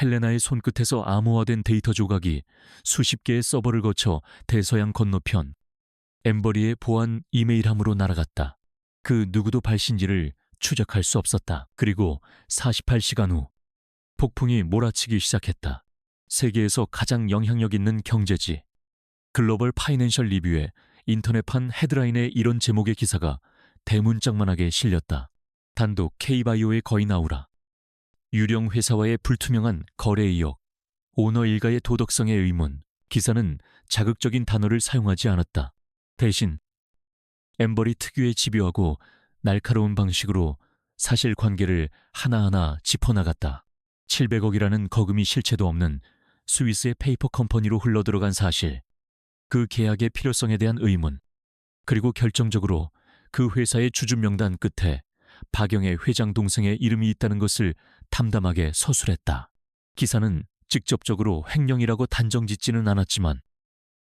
헬레나의 손끝에서 암호화된 데이터 조각이 수십 개의 서버를 거쳐 대서양 건너편 엠버리의 보안 이메일함으로 날아갔다. 그 누구도 발신지를 추적할 수 없었다. 그리고 48시간 후 폭풍이 몰아치기 시작했다. 세계에서 가장 영향력 있는 경제지 글로벌 파이낸셜 리뷰에 인터넷판 헤드라인에 이런 제목의 기사가 대문짝만하게 실렸다. 단독 K바이오의 거인 아우라. 유령 회사와의 불투명한 거래 의혹. 오너 일가의 도덕성에 의문, 기사는 자극적인 단어를 사용하지 않았다. 대신 엠버리 특유의 집요하고 날카로운 방식으로 사실관계를 하나하나 짚어나갔다. 700억이라는 거금이 실체도 없는 스위스의 페이퍼 컴퍼니로 흘러들어간 사실, 그 계약의 필요성에 대한 의문, 그리고 결정적으로 그 회사의 주주 명단 끝에 박영의 회장 동생의 이름이 있다는 것을 담담하게 서술했다. 기사는 직접적으로 횡령이라고 단정짓지는 않았지만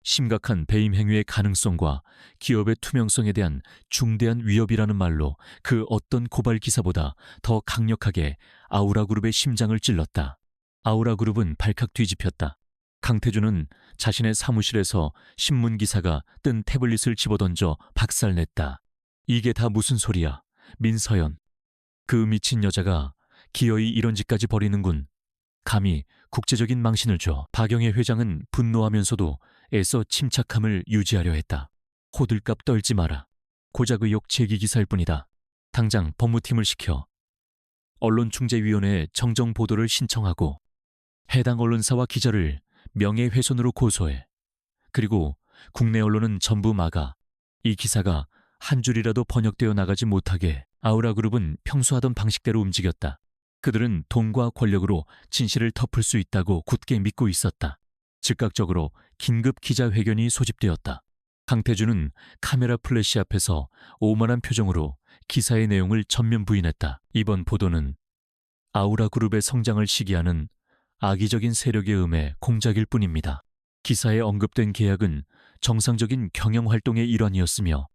심각한 배임 행위의 가능성과 기업의 투명성에 대한 중대한 위협이라는 말로 그 어떤 고발 기사보다 더 강력하게 아우라그룹의 심장을 찔렀다. 아우라그룹은 발칵 뒤집혔다. 강태준은 자신의 사무실에서 신문기사가 뜬 태블릿을 집어던져 박살냈다. 이게 다 무슨 소리야, 민서연. 그 미친 여자가 기어이 이런 짓까지 벌이는군. 감히 국제적인 망신을 줘. 박영애 회장은 분노하면서도 애써 침착함을 유지하려 했다. 호들갑 떨지 마라. 고작 의혹 제기 기사일 뿐이다. 당장 법무팀을 시켜 언론중재위원회에 정정 보도를 신청하고 해당 언론사와 기자를 명예훼손으로 고소해. 그리고 국내 언론은 전부 막아. 이 기사가 한 줄이라도 번역되어 나가지 못하게. 아우라그룹은 평소 하던 방식대로 움직였다. 그들은 돈과 권력으로 진실을 덮을 수 있다고 굳게 믿고 있었다. 즉각적으로 긴급 기자회견이 소집되었다. 강태준은 카메라 플래시 앞에서 오만한 표정으로 기사의 내용을 전면 부인했다. 이번 보도는 아우라그룹의 성장을 시기하는 악의적인 세력의 음해 공작일 뿐입니다. 기사에 언급된 계약은 정상적인 경영활동의 일환이었으며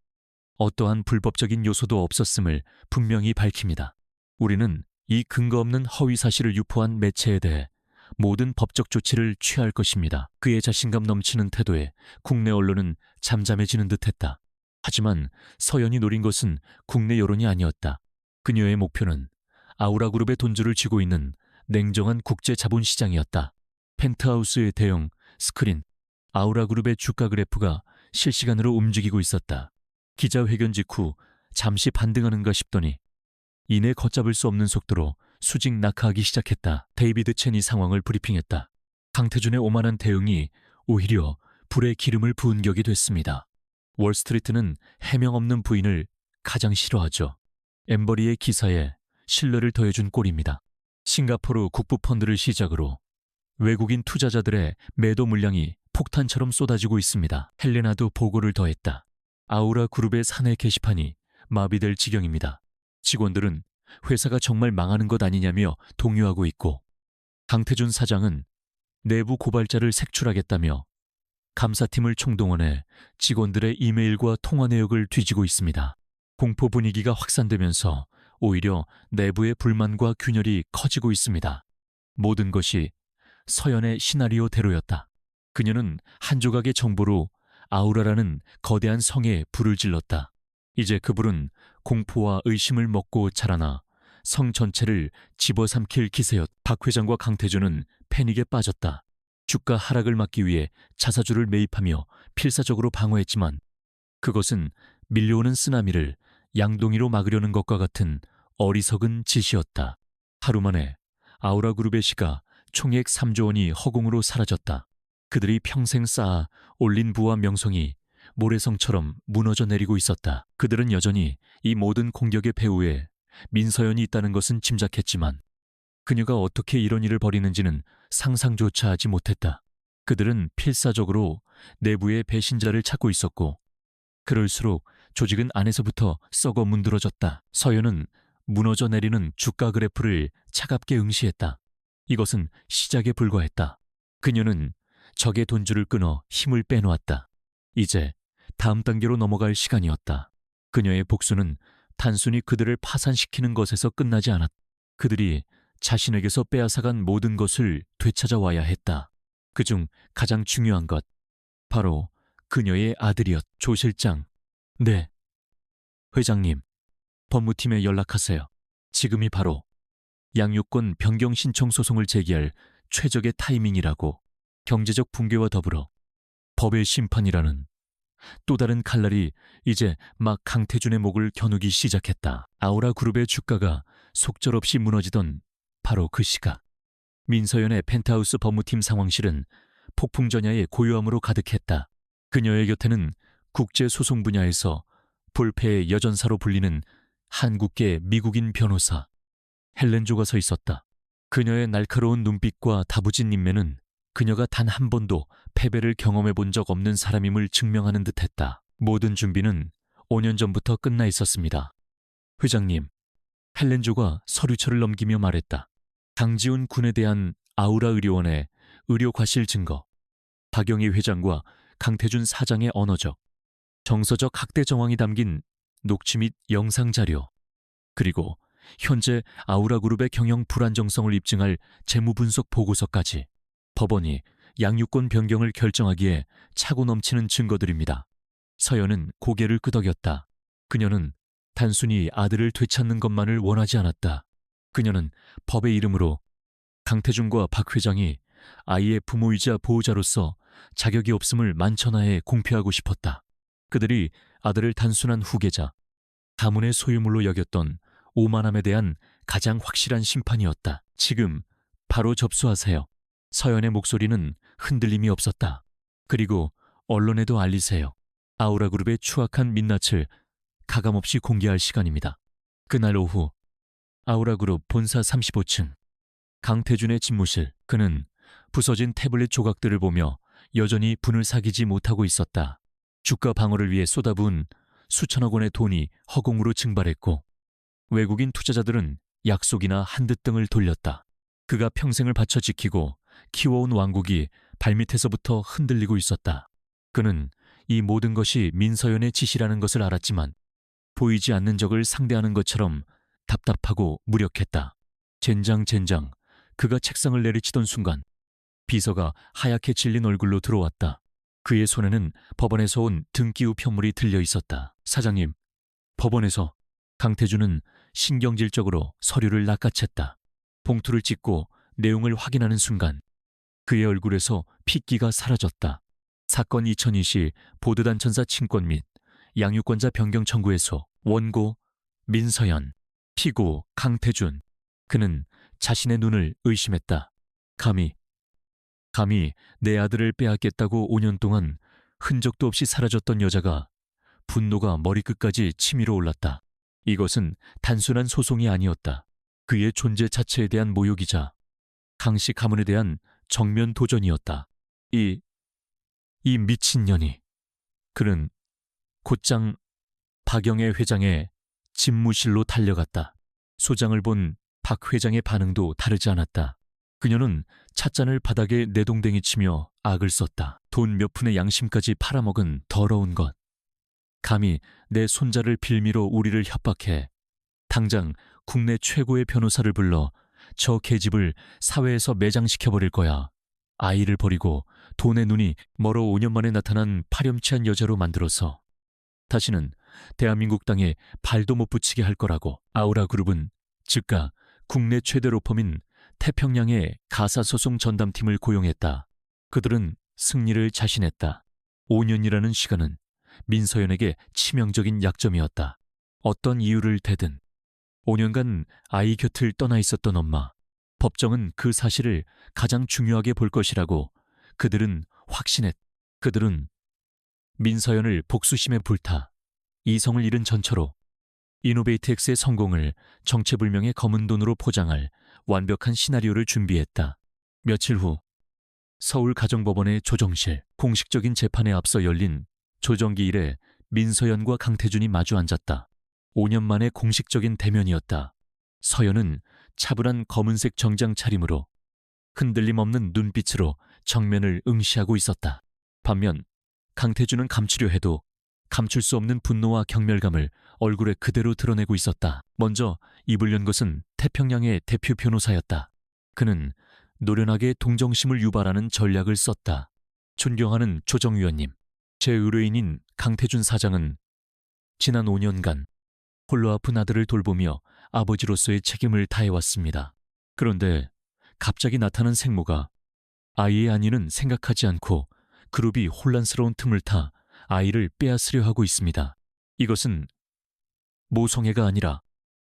어떠한 불법적인 요소도 없었음을 분명히 밝힙니다. 우리는 이 근거 없는 허위 사실을 유포한 매체에 대해 모든 법적 조치를 취할 것입니다. 그의 자신감 넘치는 태도에 국내 언론은 잠잠해지는 듯했다. 하지만 서연이 노린 것은 국내 여론이 아니었다. 그녀의 목표는 아우라그룹의 돈줄을 쥐고 있는 냉정한 국제 자본시장이었다. 펜트하우스의 대형 스크린, 아우라그룹의 주가 그래프가 실시간으로 움직이고 있었다. 기자회견 직후 잠시 반등하는가 싶더니 이내 걷잡을 수 없는 속도로 수직 낙하하기 시작했다. 데이비드 첸이 상황을 브리핑했다. 강태준의 오만한 대응이 오히려 불에 기름을 부은 격이 됐습니다. 월스트리트는 해명 없는 부인을 가장 싫어하죠. 엠버리의 기사에 신뢰를 더해준 꼴입니다. 싱가포르 국부펀드를 시작으로 외국인 투자자들의 매도 물량이 폭탄처럼 쏟아지고 있습니다. 헬레나도 보고를 더했다. 아우라 그룹의 사내 게시판이 마비될 지경입니다. 직원들은 회사가 정말 망하는 것 아니냐며 동요하고 있고, 강태준 사장은 내부 고발자를 색출하겠다며 감사팀을 총동원해 직원들의 이메일과 통화 내역을 뒤지고 있습니다. 공포 분위기가 확산되면서 오히려 내부의 불만과 균열이 커지고 있습니다. 모든 것이 서연의 시나리오대로였다. 그녀는 한 조각의 정보로 아우라라는 거대한 성에 불을 질렀다. 이제 그 불은 공포와 의심을 먹고 자라나 성 전체를 집어삼킬 기세였. 박 회장과 강태준은 패닉에 빠졌다. 주가 하락을 막기 위해 자사주를 매입하며 필사적으로 방어했지만 그것은 밀려오는 쓰나미를 양동이로 막으려는 것과 같은 어리석은 짓이었다. 하루 만에 아우라그룹의 시가 총액 3조 원이 허공으로 사라졌다. 그들이 평생 쌓아 올린 부와 명성이 모래성처럼 무너져 내리고 있었다. 그들은 여전히 이 모든 공격의 배후에 민서연이 있다는 것은 짐작했지만 그녀가 어떻게 이런 일을 벌이는지는 상상조차 하지 못했다. 그들은 필사적으로 내부의 배신자를 찾고 있었고 그럴수록 조직은 안에서부터 썩어 문드러졌다. 서연은 무너져 내리는 주가 그래프를 차갑게 응시했다. 이것은 시작에 불과했다. 그녀는 적의 돈줄을 끊어 힘을 빼놓았다. 이제 다음 단계로 넘어갈 시간이었다. 그녀의 복수는 단순히 그들을 파산시키는 것에서 끝나지 않았다. 그들이 자신에게서 빼앗아간 모든 것을 되찾아와야 했다. 그중 가장 중요한 것, 바로 그녀의 아들이었다. 조 실장. 네. 회장님, 법무팀에 연락하세요. 지금이 바로 양육권 변경 신청 소송을 제기할 최적의 타이밍이라고. 경제적 붕괴와 더불어 법의 심판이라는 또 다른 칼날이 이제 막 강태준의 목을 겨누기 시작했다. 아우라 그룹의 주가가 속절없이 무너지던 바로 그 시각. 민서연의 펜트하우스 법무팀 상황실은 폭풍전야의 고요함으로 가득했다. 그녀의 곁에는 국제소송 분야에서 볼페의 여전사로 불리는 한국계 미국인 변호사 헬렌조가 서 있었다. 그녀의 날카로운 눈빛과 다부진 인매는 그녀가 단 한 번도 패배를 경험해 본 적 없는 사람임을 증명하는 듯했다. 모든 준비는 5년 전부터 끝나 있었습니다. 회장님, 헬렌조가 서류처를 넘기며 말했다. 강지훈 군에 대한 아우라 의료원의 의료 과실 증거, 박영희 회장과 강태준 사장의 언어적, 정서적 학대 정황이 담긴 녹취 및 영상 자료, 그리고 현재 아우라그룹의 경영 불안정성을 입증할 재무분석 보고서까지 법원이 양육권 변경을 결정하기에 차고 넘치는 증거들입니다. 서연은 고개를 끄덕였다. 그녀는 단순히 아들을 되찾는 것만을 원하지 않았다. 그녀는 법의 이름으로 강태준과 박 회장이 아이의 부모이자 보호자로서 자격이 없음을 만천하에 공표하고 싶었다. 그들이 아들을 단순한 후계자, 가문의 소유물로 여겼던 오만함에 대한 가장 확실한 심판이었다. 지금 바로 접수하세요. 서연의 목소리는 흔들림이 없었다. 그리고 언론에도 알리세요. 아우라그룹의 추악한 민낯을 가감없이 공개할 시간입니다. 그날 오후 아우라그룹 본사 35층 강태준의 집무실. 그는 부서진 태블릿 조각들을 보며 여전히 분을 사기지 못하고 있었다. 주가 방어를 위해 쏟아부은 수천억 원의 돈이 허공으로 증발했고 외국인 투자자들은 약속이나 한듯 등을 돌렸다. 그가 평생을 바쳐 지키고 키워온 왕국이 발밑에서부터 흔들리고 있었다. 그는 이 모든 것이 민서연의 짓이라는 것을 알았지만 보이지 않는 적을 상대하는 것처럼 답답하고 무력했다. 젠장. 그가 책상을 내리치던 순간 비서가 하얗게 질린 얼굴로 들어왔다. 그의 손에는 법원에서 온 등기 우편물이 들려 있었다. 사장님, 법원에서. 강태준은 신경질적으로 서류를 낚아챘다. 봉투를 찍고 내용을 확인하는 순간 그의 얼굴에서 핏기가 사라졌다. 사건 2020 보드단천사 친권 및 양육권자 변경 청구에서 원고 민서연, 피고 강태준. 그는 자신의 눈을 의심했다. 감히 내 아들을 빼앗겠다고 5년 동안 흔적도 없이 사라졌던 여자가 분노가 머리끝까지 치밀어 올랐다. 이것은 단순한 소송이 아니었다. 그의 존재 자체에 대한 모욕이자 강씨 가문에 대한 정면 도전이었다. 이 미친년이. 그는 곧장 박영애 회장의 집무실로 달려갔다. 소장을 본 박 회장의 반응도 다르지 않았다. 그녀는 찻잔을 바닥에 내동댕이 치며 악을 썼다. 돈 몇 푼의 양심까지 팔아먹은 더러운 것. 감히 내 손자를 빌미로 우리를 협박해. 당장 국내 최고의 변호사를 불러 저 계집을 사회에서 매장시켜버릴 거야. 아이를 버리고 돈의 눈이 멀어 5년 만에 나타난 파렴치한 여자로 만들어서 다시는 대한민국 땅에 발도 못 붙이게 할 거라고. 아우라그룹은 즉각 국내 최대 로펌인 태평양의 가사소송 전담팀을 고용했다. 그들은 승리를 자신했다. 5년이라는 시간은 민서연에게 치명적인 약점이었다. 어떤 이유를 대든 5년간 아이 곁을 떠나 있었던 엄마. 법정은 그 사실을 가장 중요하게 볼 것이라고 그들은 확신했다. 그들은 민서연을 복수심에 불타 이성을 잃은 전처로 이노베이트엑스의 성공을 정체불명의 검은 돈으로 포장할 완벽한 시나리오를 준비했다. 며칠 후 서울 가정법원의 조정실. 공식적인 재판에 앞서 열린 조정기 이래 민서연과 강태준이 마주 앉았다. 5년 만의 공식적인 대면이었다. 서연은 차분한 검은색 정장 차림으로 흔들림 없는 눈빛으로 정면을 응시하고 있었다. 반면 강태준은 감추려 해도 감출 수 없는 분노와 경멸감을 얼굴에 그대로 드러내고 있었다. 먼저 입을 연 것은 태평양의 대표 변호사였다. 그는 노련하게 동정심을 유발하는 전략을 썼다. 존경하는 조정위원님, 제 의뢰인인 강태준 사장은 지난 5년간 홀로 아픈 아들을 돌보며 아버지로서의 책임을 다해왔습니다. 그런데 갑자기 나타난 생모가 아이의 안위는 생각하지 않고 그룹이 혼란스러운 틈을 타 아이를 빼앗으려 하고 있습니다. 이것은 모성애가 아니라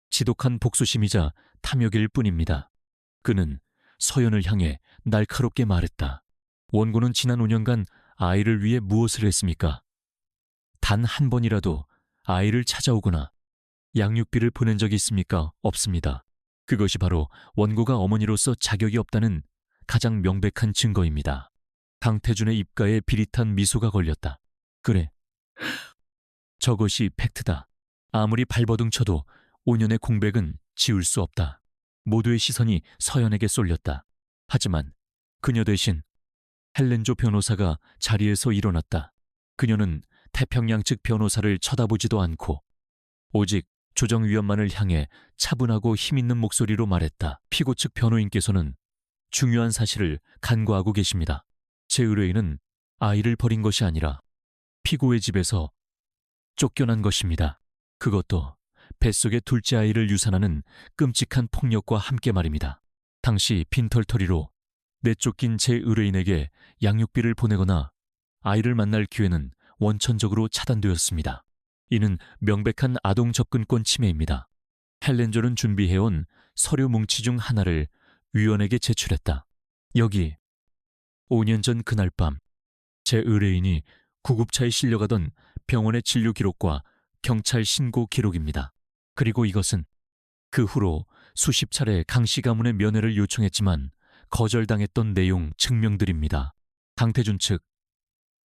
지독한 복수심이자 탐욕일 뿐입니다. 그는 서연을 향해 날카롭게 말했다. 원고는 지난 5년간 아이를 위해 무엇을 했습니까? 단 한 번이라도 아이를 찾아오거나 양육비를 보낸 적이 있습니까? 없습니다. 그것이 바로 원고가 어머니로서 자격이 없다는 가장 명백한 증거입니다. 강태준의 입가에 비릿한 미소가 걸렸다. 그래. 저것이 팩트다. 아무리 발버둥 쳐도 5년의 공백은 지울 수 없다. 모두의 시선이 서연에게 쏠렸다. 하지만 그녀 대신 헬렌조 변호사가 자리에서 일어났다. 그녀는 태평양 측 변호사를 쳐다보지도 않고 오직 조정위원만을 향해 차분하고 힘있는 목소리로 말했다. 피고 측 변호인께서는 중요한 사실을 간과하고 계십니다. 제 의뢰인은 아이를 버린 것이 아니라 피고의 집에서 쫓겨난 것입니다. 그것도 뱃속의 둘째 아이를 유산하는 끔찍한 폭력과 함께 말입니다. 당시 빈털터리로 내쫓긴 제 의뢰인에게 양육비를 보내거나 아이를 만날 기회는 원천적으로 차단되었습니다. 이는 명백한 아동 접근권 침해입니다. 헬렌조는 준비해온 서류 뭉치 중 하나를 위원에게 제출했다. 여기 5년 전 그날 밤 제 의뢰인이 구급차에 실려가던 병원의 진료 기록과 경찰 신고 기록입니다. 그리고 이것은 그 후로 수십 차례 강씨 가문의 면회를 요청했지만 거절당했던 내용 증명들입니다. 강태준 측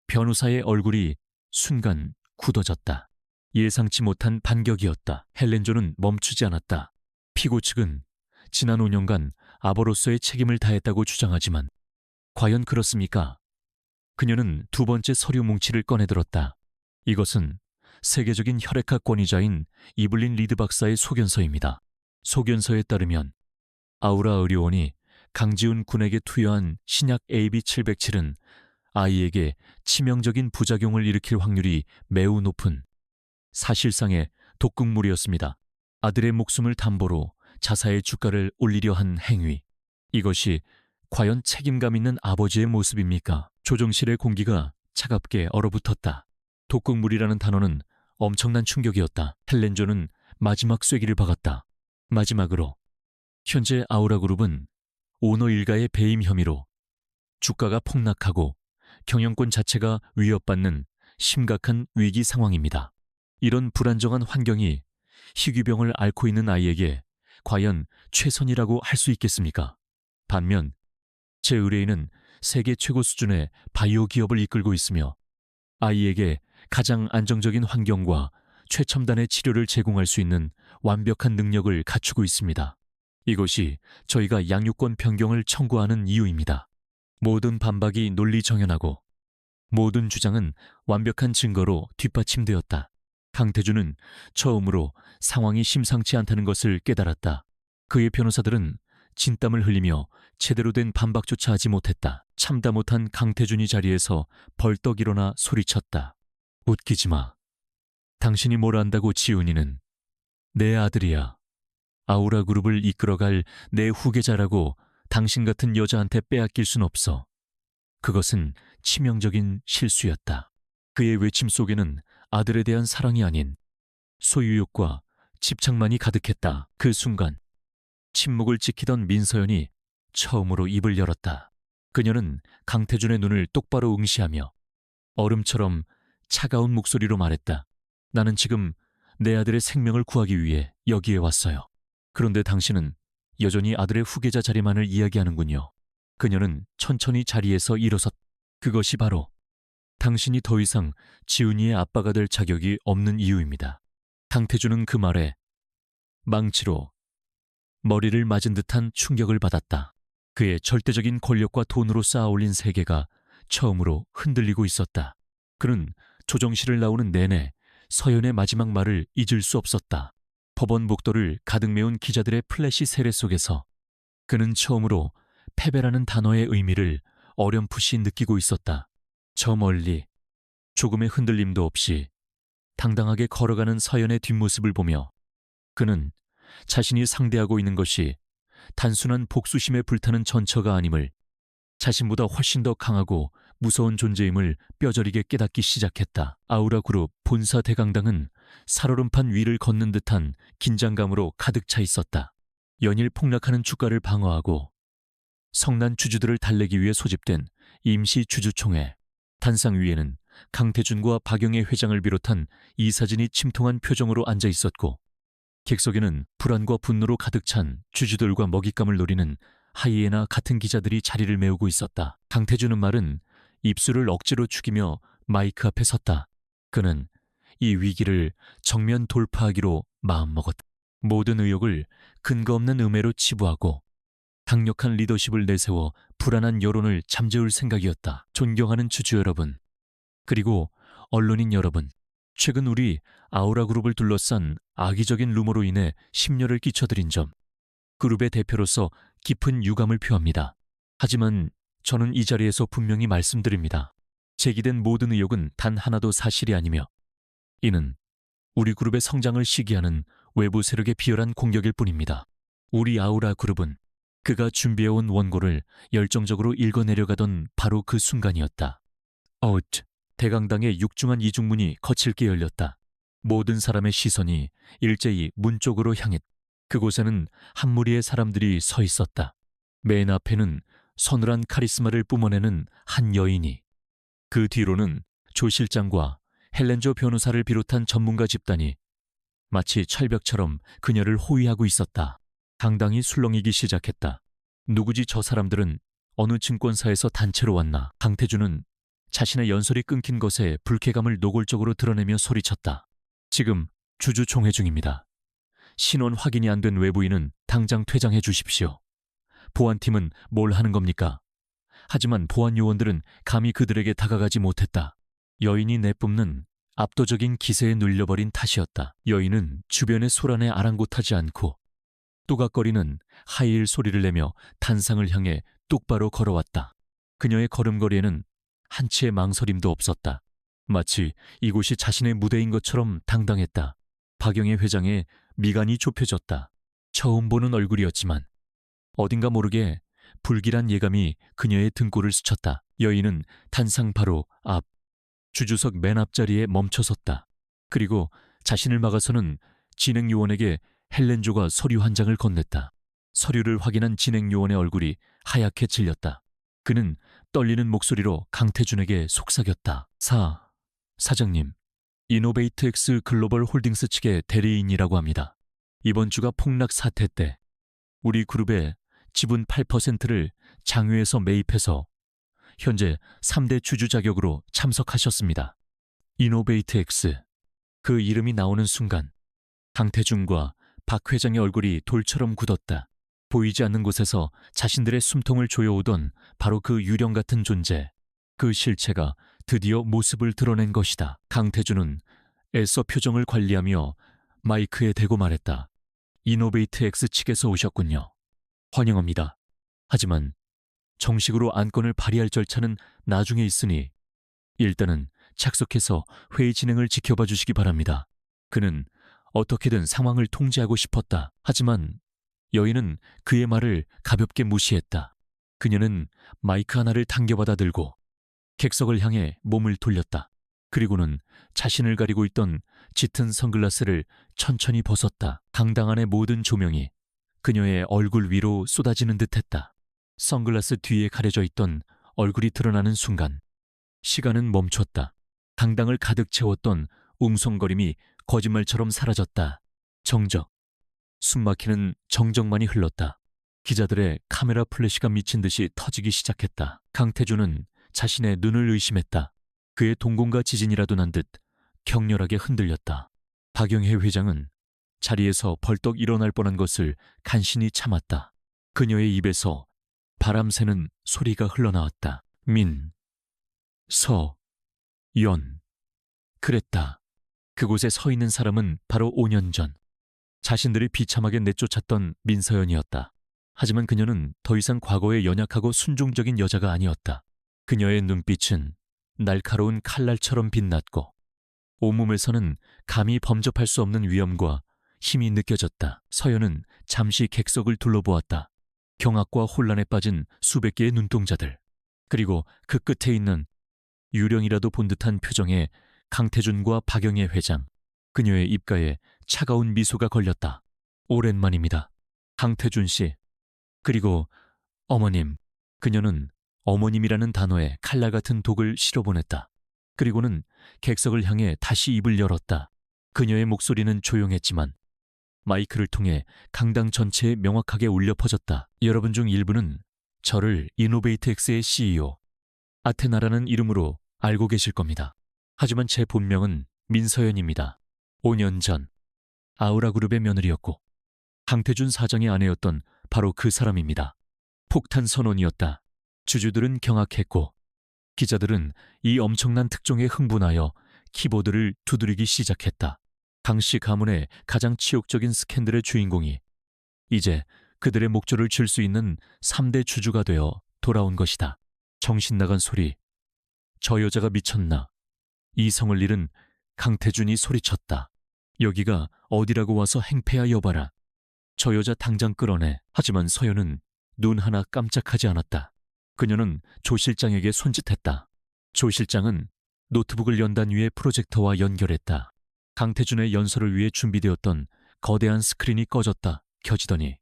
변호사의 얼굴이 순간 굳어졌다. 예상치 못한 반격이었다. 헬렌조는 멈추지 않았다. 피고 측은 지난 5년간 아버로서의 책임을 다했다고 주장하지만 과연 그렇습니까? 그녀는 두 번째 서류 뭉치를 꺼내들었다. 이것은 세계적인 혈액학 권위자인 이블린 리드 박사의 소견서입니다. 소견서에 따르면 아우라 의료원이 강지훈 군에게 투여한 신약 AB707은 아이에게 치명적인 부작용을 일으킬 확률이 매우 높은 사실상의 독극물이었습니다. 아들의 목숨을 담보로 자사의 주가를 올리려 한 행위. 이것이 과연 책임감 있는 아버지의 모습입니까? 조정실의 공기가 차갑게 얼어붙었다. 독극물이라는 단어는 엄청난 충격이었다. 헬렌조는 마지막 쐐기를 박았다. 마지막으로 현재 아우라그룹은 오너 일가의 배임 혐의로 주가가 폭락하고 경영권 자체가 위협받는 심각한 위기 상황입니다. 이런 불안정한 환경이 희귀병을 앓고 있는 아이에게 과연 최선이라고 할 수 있겠습니까? 반면 제 의뢰인은 세계 최고 수준의 바이오 기업을 이끌고 있으며 아이에게 가장 안정적인 환경과 최첨단의 치료를 제공할 수 있는 완벽한 능력을 갖추고 있습니다. 이것이 저희가 양육권 변경을 청구하는 이유입니다. 모든 반박이 논리정연하고 모든 주장은 완벽한 증거로 뒷받침되었다. 강태준은 처음으로 상황이 심상치 않다는 것을 깨달았다. 그의 변호사들은 진땀을 흘리며 제대로 된 반박조차 하지 못했다. 참다 못한 강태준이 자리에서 벌떡 일어나 소리쳤다. 웃기지 마. 당신이 뭘 안다고 지훈이는 내 아들이야. 아우라 그룹을 이끌어갈 내 후계자라고 당신 같은 여자한테 빼앗길 순 없어. 그것은 치명적인 실수였다. 그의 외침 속에는 아들에 대한 사랑이 아닌 소유욕과 집착만이 가득했다. 그 순간 침묵을 지키던 민서연이 처음으로 입을 열었다. 그녀는 강태준의 눈을 똑바로 응시하며 얼음처럼 차가운 목소리로 말했다. 나는 지금 내 아들의 생명을 구하기 위해 여기에 왔어요. 그런데 당신은 여전히 아들의 후계자 자리만을 이야기하는군요. 그녀는 천천히 자리에서 일어섰. 그것이 바로 당신이 더 이상 지훈이의 아빠가 될 자격이 없는 이유입니다. 강태준은 그 말에 망치로 머리를 맞은 듯한 충격을 받았다. 그의 절대적인 권력과 돈으로 쌓아올린 세계가 처음으로 흔들리고 있었다. 그는 조정실을 나오는 내내 서연의 마지막 말을 잊을 수 없었다. 법원 목도를 가득 메운 기자들의 플래시 세례 속에서 그는 처음으로 패배라는 단어의 의미를 어렴풋이 느끼고 있었다. 저 멀리 조금의 흔들림도 없이 당당하게 걸어가는 서연의 뒷모습을 보며 그는 자신이 상대하고 있는 것이 단순한 복수심에 불타는 전처가 아님을, 자신보다 훨씬 더 강하고 무서운 존재임을 뼈저리게 깨닫기 시작했다. 아우라 그룹 본사 대강당은 살얼음판 위를 걷는 듯한 긴장감으로 가득 차 있었다. 연일 폭락하는 주가를 방어하고 성난 주주들을 달래기 위해 소집된 임시 주주총회. 단상 위에는 강태준과 박영애 회장을 비롯한 이사진이 침통한 표정으로 앉아 있었고, 객석에는 불안과 분노로 가득 찬 주주들과 먹잇감을 노리는 하이에나 같은 기자들이 자리를 메우고 있었다. 강태준은 말은 입술을 억지로 축이며 마이크 앞에 섰다. 그는 이 위기를 정면 돌파하기로 마음먹었다. 모든 의혹을 근거 없는 음해로 치부하고 강력한 리더십을 내세워 불안한 여론을 잠재울 생각이었다. 존경하는 주주 여러분, 그리고 언론인 여러분, 최근 우리 아우라그룹을 둘러싼 악의적인 루머로 인해 심려를 끼쳐드린 점, 그룹의 대표로서 깊은 유감을 표합니다. 하지만 저는 이 자리에서 분명히 말씀드립니다. 제기된 모든 의혹은 단 하나도 사실이 아니며, 이는 우리 그룹의 성장을 시기하는 외부 세력의 비열한 공격일 뿐입니다. 우리 아우라그룹은 그가 준비해온 원고를 열정적으로 읽어내려가던 바로 그 순간이었다. 대강당의 육중한 이중문이 거칠게 열렸다. 모든 사람의 시선이 일제히 문 쪽으로 향했다. 그곳에는 한 무리의 사람들이 서 있었다. 맨 앞에는 서늘한 카리스마를 뿜어내는 한 여인이, 그 뒤로는 조 실장과 헬렌조 변호사를 비롯한 전문가 집단이 마치 철벽처럼 그녀를 호위하고 있었다. 당당히 술렁이기 시작했다. 누구지 저 사람들은? 어느 증권사에서 단체로 왔나? 강태준은 자신의 연설이 끊긴 것에 불쾌감을 노골적으로 드러내며 소리쳤다. 지금 주주총회 중입니다. 신원 확인이 안 된 외부인은 당장 퇴장해 주십시오. 보안팀은 뭘 하는 겁니까? 하지만 보안 요원들은 감히 그들에게 다가가지 못했다. 여인이 내뿜는 압도적인 기세에 눌려버린 탓이었다. 여인은 주변의 소란에 아랑곳하지 않고 또각거리는 하이힐 소리를 내며 단상을 향해 똑바로 걸어왔다. 그녀의 걸음걸이에는 한치의 망설임도 없었다. 마치 이곳이 자신의 무대인 것처럼 당당했다. 박영애 회장의 미간이 좁혀졌다. 처음 보는 얼굴이었지만 어딘가 모르게 불길한 예감이 그녀의 등골을 스쳤다. 여인은 단상 바로 앞, 주주석 맨 앞자리에 멈춰섰다. 그리고 자신을 막아서는 진행요원에게 헬렌조가 서류 한 장을 건넸다. 서류를 확인한 진행요원의 얼굴이 하얗게 질렸다. 그는 떨리는 목소리로 강태준에게 속삭였다. 사장님, 이노베이트X 글로벌 홀딩스 측의 대리인이라고 합니다. 이번 주가 폭락 사태 때 우리 그룹의 지분 8%를 장외에서 매입해서 현재 3대 주주 자격으로 참석하셨습니다. 이노베이트X, 그 이름이 나오는 순간 강태준과 박 회장의 얼굴이 돌처럼 굳었다. 보이지 않는 곳에서 자신들의 숨통을 조여오던 바로 그 유령 같은 존재, 그 실체가 드디어 모습을 드러낸 것이다. 강태준은 애써 표정을 관리하며 마이크에 대고 말했다. 이노베이트X 측에서 오셨군요. 환영합니다. 하지만 정식으로 안건을 발의할 절차는 나중에 있으니 일단은 착석해서 회의 진행을 지켜봐 주시기 바랍니다. 그는 어떻게든 상황을 통제하고 싶었다. 하지만 여인은 그의 말을 가볍게 무시했다. 그녀는 마이크 하나를 당겨받아 들고 객석을 향해 몸을 돌렸다. 그리고는 자신을 가리고 있던 짙은 선글라스를 천천히 벗었다. 강당 안의 모든 조명이 그녀의 얼굴 위로 쏟아지는 듯했다. 선글라스 뒤에 가려져 있던 얼굴이 드러나는 순간 시간은 멈췄다. 강당을 가득 채웠던 웅성거림이 거짓말처럼 사라졌다. 정적, 숨막히는 정적만이 흘렀다. 기자들의 카메라 플래시가 미친 듯이 터지기 시작했다. 강태준은 자신의 눈을 의심했다. 그의 동공과 지진이라도 난 듯 격렬하게 흔들렸다. 박영애 회장은 자리에서 벌떡 일어날 뻔한 것을 간신히 참았다. 그녀의 입에서 바람 새는 소리가 흘러나왔다. 연. 그랬다. 그곳에 서 있는 사람은 바로 5년 전 자신들이 비참하게 내쫓았던 민서연이었다. 하지만 그녀는 더 이상 과거의 연약하고 순종적인 여자가 아니었다. 그녀의 눈빛은 날카로운 칼날처럼 빛났고 온몸에서는 감히 범접할 수 없는 위엄과 힘이 느껴졌다. 서연은 잠시 객석을 둘러보았다. 경악과 혼란에 빠진 수백 개의 눈동자들, 그리고 그 끝에 있는 유령이라도 본 듯한 표정의 강태준과 박영애 회장. 그녀의 입가에 차가운 미소가 걸렸다. 오랜만입니다. 강태준 씨. 그리고 어머님. 그녀는 어머님이라는 단어에 칼날 같은 독을 실어보냈다. 그리고는 객석을 향해 다시 입을 열었다. 그녀의 목소리는 조용했지만 마이크를 통해 강당 전체에 명확하게 울려 퍼졌다. 여러분 중 일부는 저를 이노베이트엑스의 CEO 아테나라는 이름으로 알고 계실 겁니다. 하지만 제 본명은 민서연입니다. 5년 전 아우라그룹의 며느리였고 강태준 사장의 아내였던 바로 그 사람입니다. 폭탄 선언이었다. 주주들은 경악했고 기자들은 이 엄청난 특종에 흥분하여 키보드를 두드리기 시작했다. 강씨 가문의 가장 치욕적인 스캔들의 주인공이 이제 그들의 목조를 줄 수 있는 3대 주주가 되어 돌아온 것이다. 정신 나간 소리. 저 여자가 미쳤나. 이성을 잃은 강태준이 소리쳤다. 여기가 어디라고 와서 행패야 여봐라. 저 여자 당장 끌어내. 하지만 서연은 눈 하나 깜짝하지 않았다. 그녀는 조 실장에게 손짓했다. 조 실장은 노트북을 연단 위에 프로젝터와 연결했다. 강태준의 연설을 위해 준비되었던 거대한 스크린이 꺼졌다 켜지더니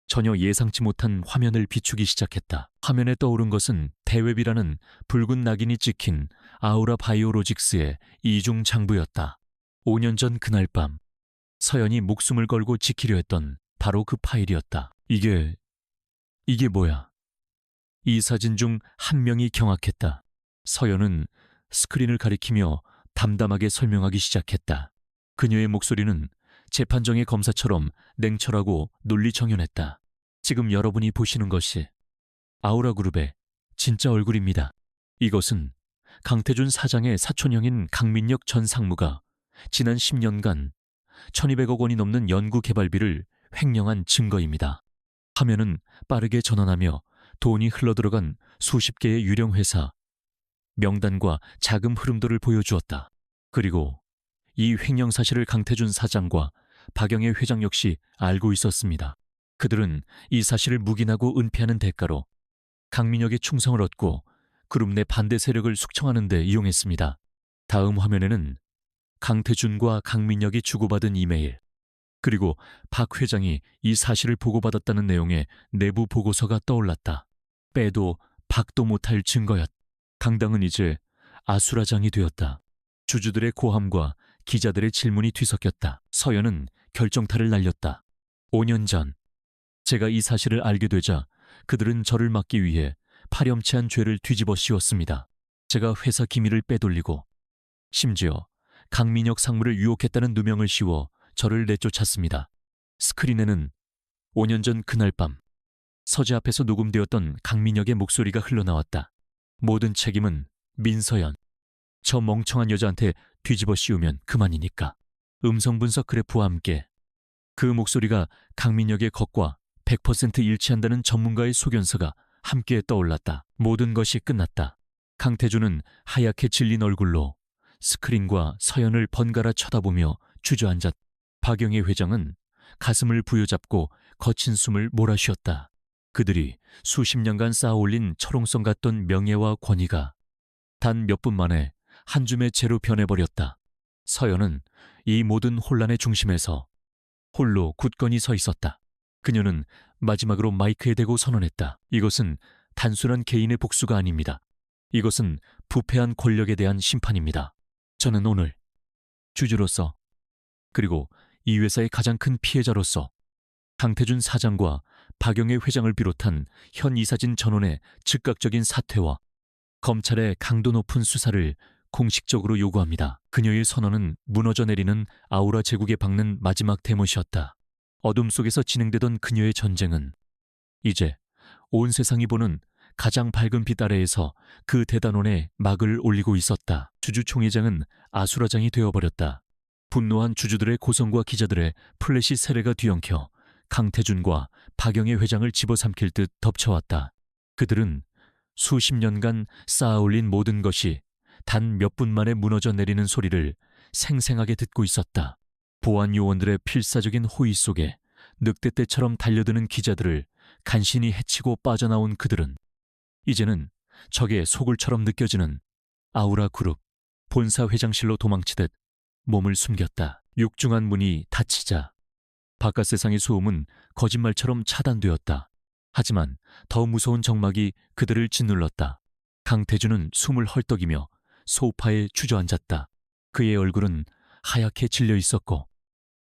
전혀 예상치 못한 화면을 비추기 시작했다. 화면에 떠오른 것은 대웹이라는 붉은 낙인이 찍힌 아우라 바이오로직스의 이중 장부였다. 5년 전 그날 밤 서연이 목숨을 걸고 지키려 했던 바로 그 파일이었다. 이게 뭐야? 이 사진 중 한 명이 경악했다. 서연은 스크린을 가리키며 담담하게 설명하기 시작했다. 그녀의 목소리는 재판정의 검사처럼 냉철하고 논리정연했다. 지금 여러분이 보시는 것이 아우라그룹의 진짜 얼굴입니다. 이것은 강태준 사장의 사촌형인 강민혁 전 상무가 지난 10년간 1200억 원이 넘는 연구개발비를 횡령한 증거입니다. 화면은 빠르게 전환하며 돈이 흘러들어간 수십 개의 유령 회사, 명단과 자금 흐름도를 보여주었다. 그리고 이 횡령 사실을 강태준 사장과 박영애 회장 역시 알고 있었습니다. 그들은 이 사실을 묵인하고 은폐하는 대가로 강민혁의 충성을 얻고 그룹 내 반대 세력을 숙청하는 데 이용했습니다. 다음 화면에는 강태준과 강민혁이 주고받은 이메일, 그리고 박 회장이 이 사실을 보고받았다는 내용의 내부 보고서가 떠올랐다. 빼도 박도 못할 증거였다. 강당은 이제 아수라장이 되었다. 주주들의 고함과 기자들의 질문이 뒤섞였다. 서연은 결정타를 날렸다. 5년 전 제가 이 사실을 알게 되자 그들은 저를 막기 위해 파렴치한 죄를 뒤집어 씌웠습니다. 제가 회사 기밀을 빼돌리고 심지어 강민혁 상무를 유혹했다는 누명을 씌워 저를 내쫓았습니다. 스크린에는 5년 전 그날 밤 서재 앞에서 녹음되었던 강민혁의 목소리가 흘러나왔다. 모든 책임은 민서연. 저 멍청한 여자한테 뒤집어 씌우면 그만이니까. 음성 분석 그래프와 함께 그 목소리가 강민혁의 것과 100% 일치한다는 전문가의 소견서가 함께 떠올랐다. 모든 것이 끝났다. 강태준은 하얗게 질린 얼굴로 스크린과 서연을 번갈아 쳐다보며 주저앉았다. 박영애 회장은 가슴을 부여잡고 거친 숨을 몰아쉬었다. 그들이 수십 년간 쌓아올린 철옹성 같던 명예와 권위가 단 몇 분 만에 한 줌의 재로 변해버렸다. 서연은 이 모든 혼란의 중심에서 홀로 굳건히 서 있었다. 그녀는 마지막으로 마이크에 대고 선언했다. 이것은 단순한 개인의 복수가 아닙니다. 이것은 부패한 권력에 대한 심판입니다. 저는 오늘 주주로서 그리고 이 회사의 가장 큰 피해자로서 강태준 사장과 박영애 회장을 비롯한 현 이사진 전원의 즉각적인 사퇴와 검찰의 강도 높은 수사를 공식적으로 요구합니다. 그녀의 선언은 무너져 내리는 아우라 제국에 박는 마지막 대못이었다. 어둠 속에서 진행되던 그녀의 전쟁은 이제 온 세상이 보는 가장 밝은 빛 아래에서 그 대단원에 막을 올리고 있었다. 주주총회장은 아수라장이 되어버렸다. 분노한 주주들의 고성과 기자들의 플래시 세례가 뒤엉켜 강태준과 박영애 회장을 집어삼킬 듯 덮쳐왔다. 그들은 수십 년간 쌓아올린 모든 것이 단 몇 분 만에 무너져 내리는 소리를 생생하게 듣고 있었다. 보안 요원들의 필사적인 호의 속에 늑대떼처럼 달려드는 기자들을 간신히 해치고 빠져나온 그들은 이제는 적의 소굴처럼 느껴지는 아우라 그룹 본사 회장실로 도망치듯 몸을 숨겼다. 육중한 문이 닫히자 바깥 세상의 소음은 거짓말처럼 차단되었다. 하지만 더 무서운 정막이 그들을 짓눌렀다. 강태준은 숨을 헐떡이며 소파에 주저앉았다. 그의 얼굴은 하얗게 질려 있었고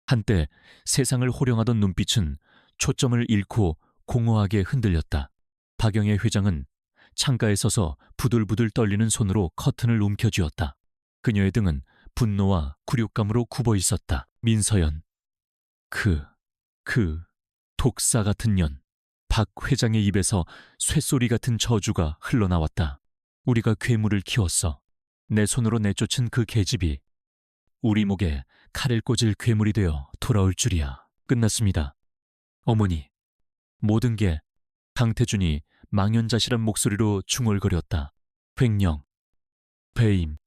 한때 세상을 호령하던 눈빛은 초점을 잃고 공허하게 흔들렸다. 박영애 회장은 창가에 서서 부들부들 떨리는 손으로 커튼을 움켜쥐었다. 그녀의 등은 분노와 굴욕감으로 굽어 있었다. 민서연. 그 독사 같은 년. 박 회장의 입에서 쇳소리 같은 저주가 흘러나왔다. 우리가 괴물을 키웠어. 내 손으로 내쫓은 그 계집이 우리 목에 칼을 꽂을 괴물이 되어 돌아올 줄이야. 끝났습니다. 어머니. 모든 게 강태준이 망연자실한 목소리로 중얼거렸다. 횡령, 배임,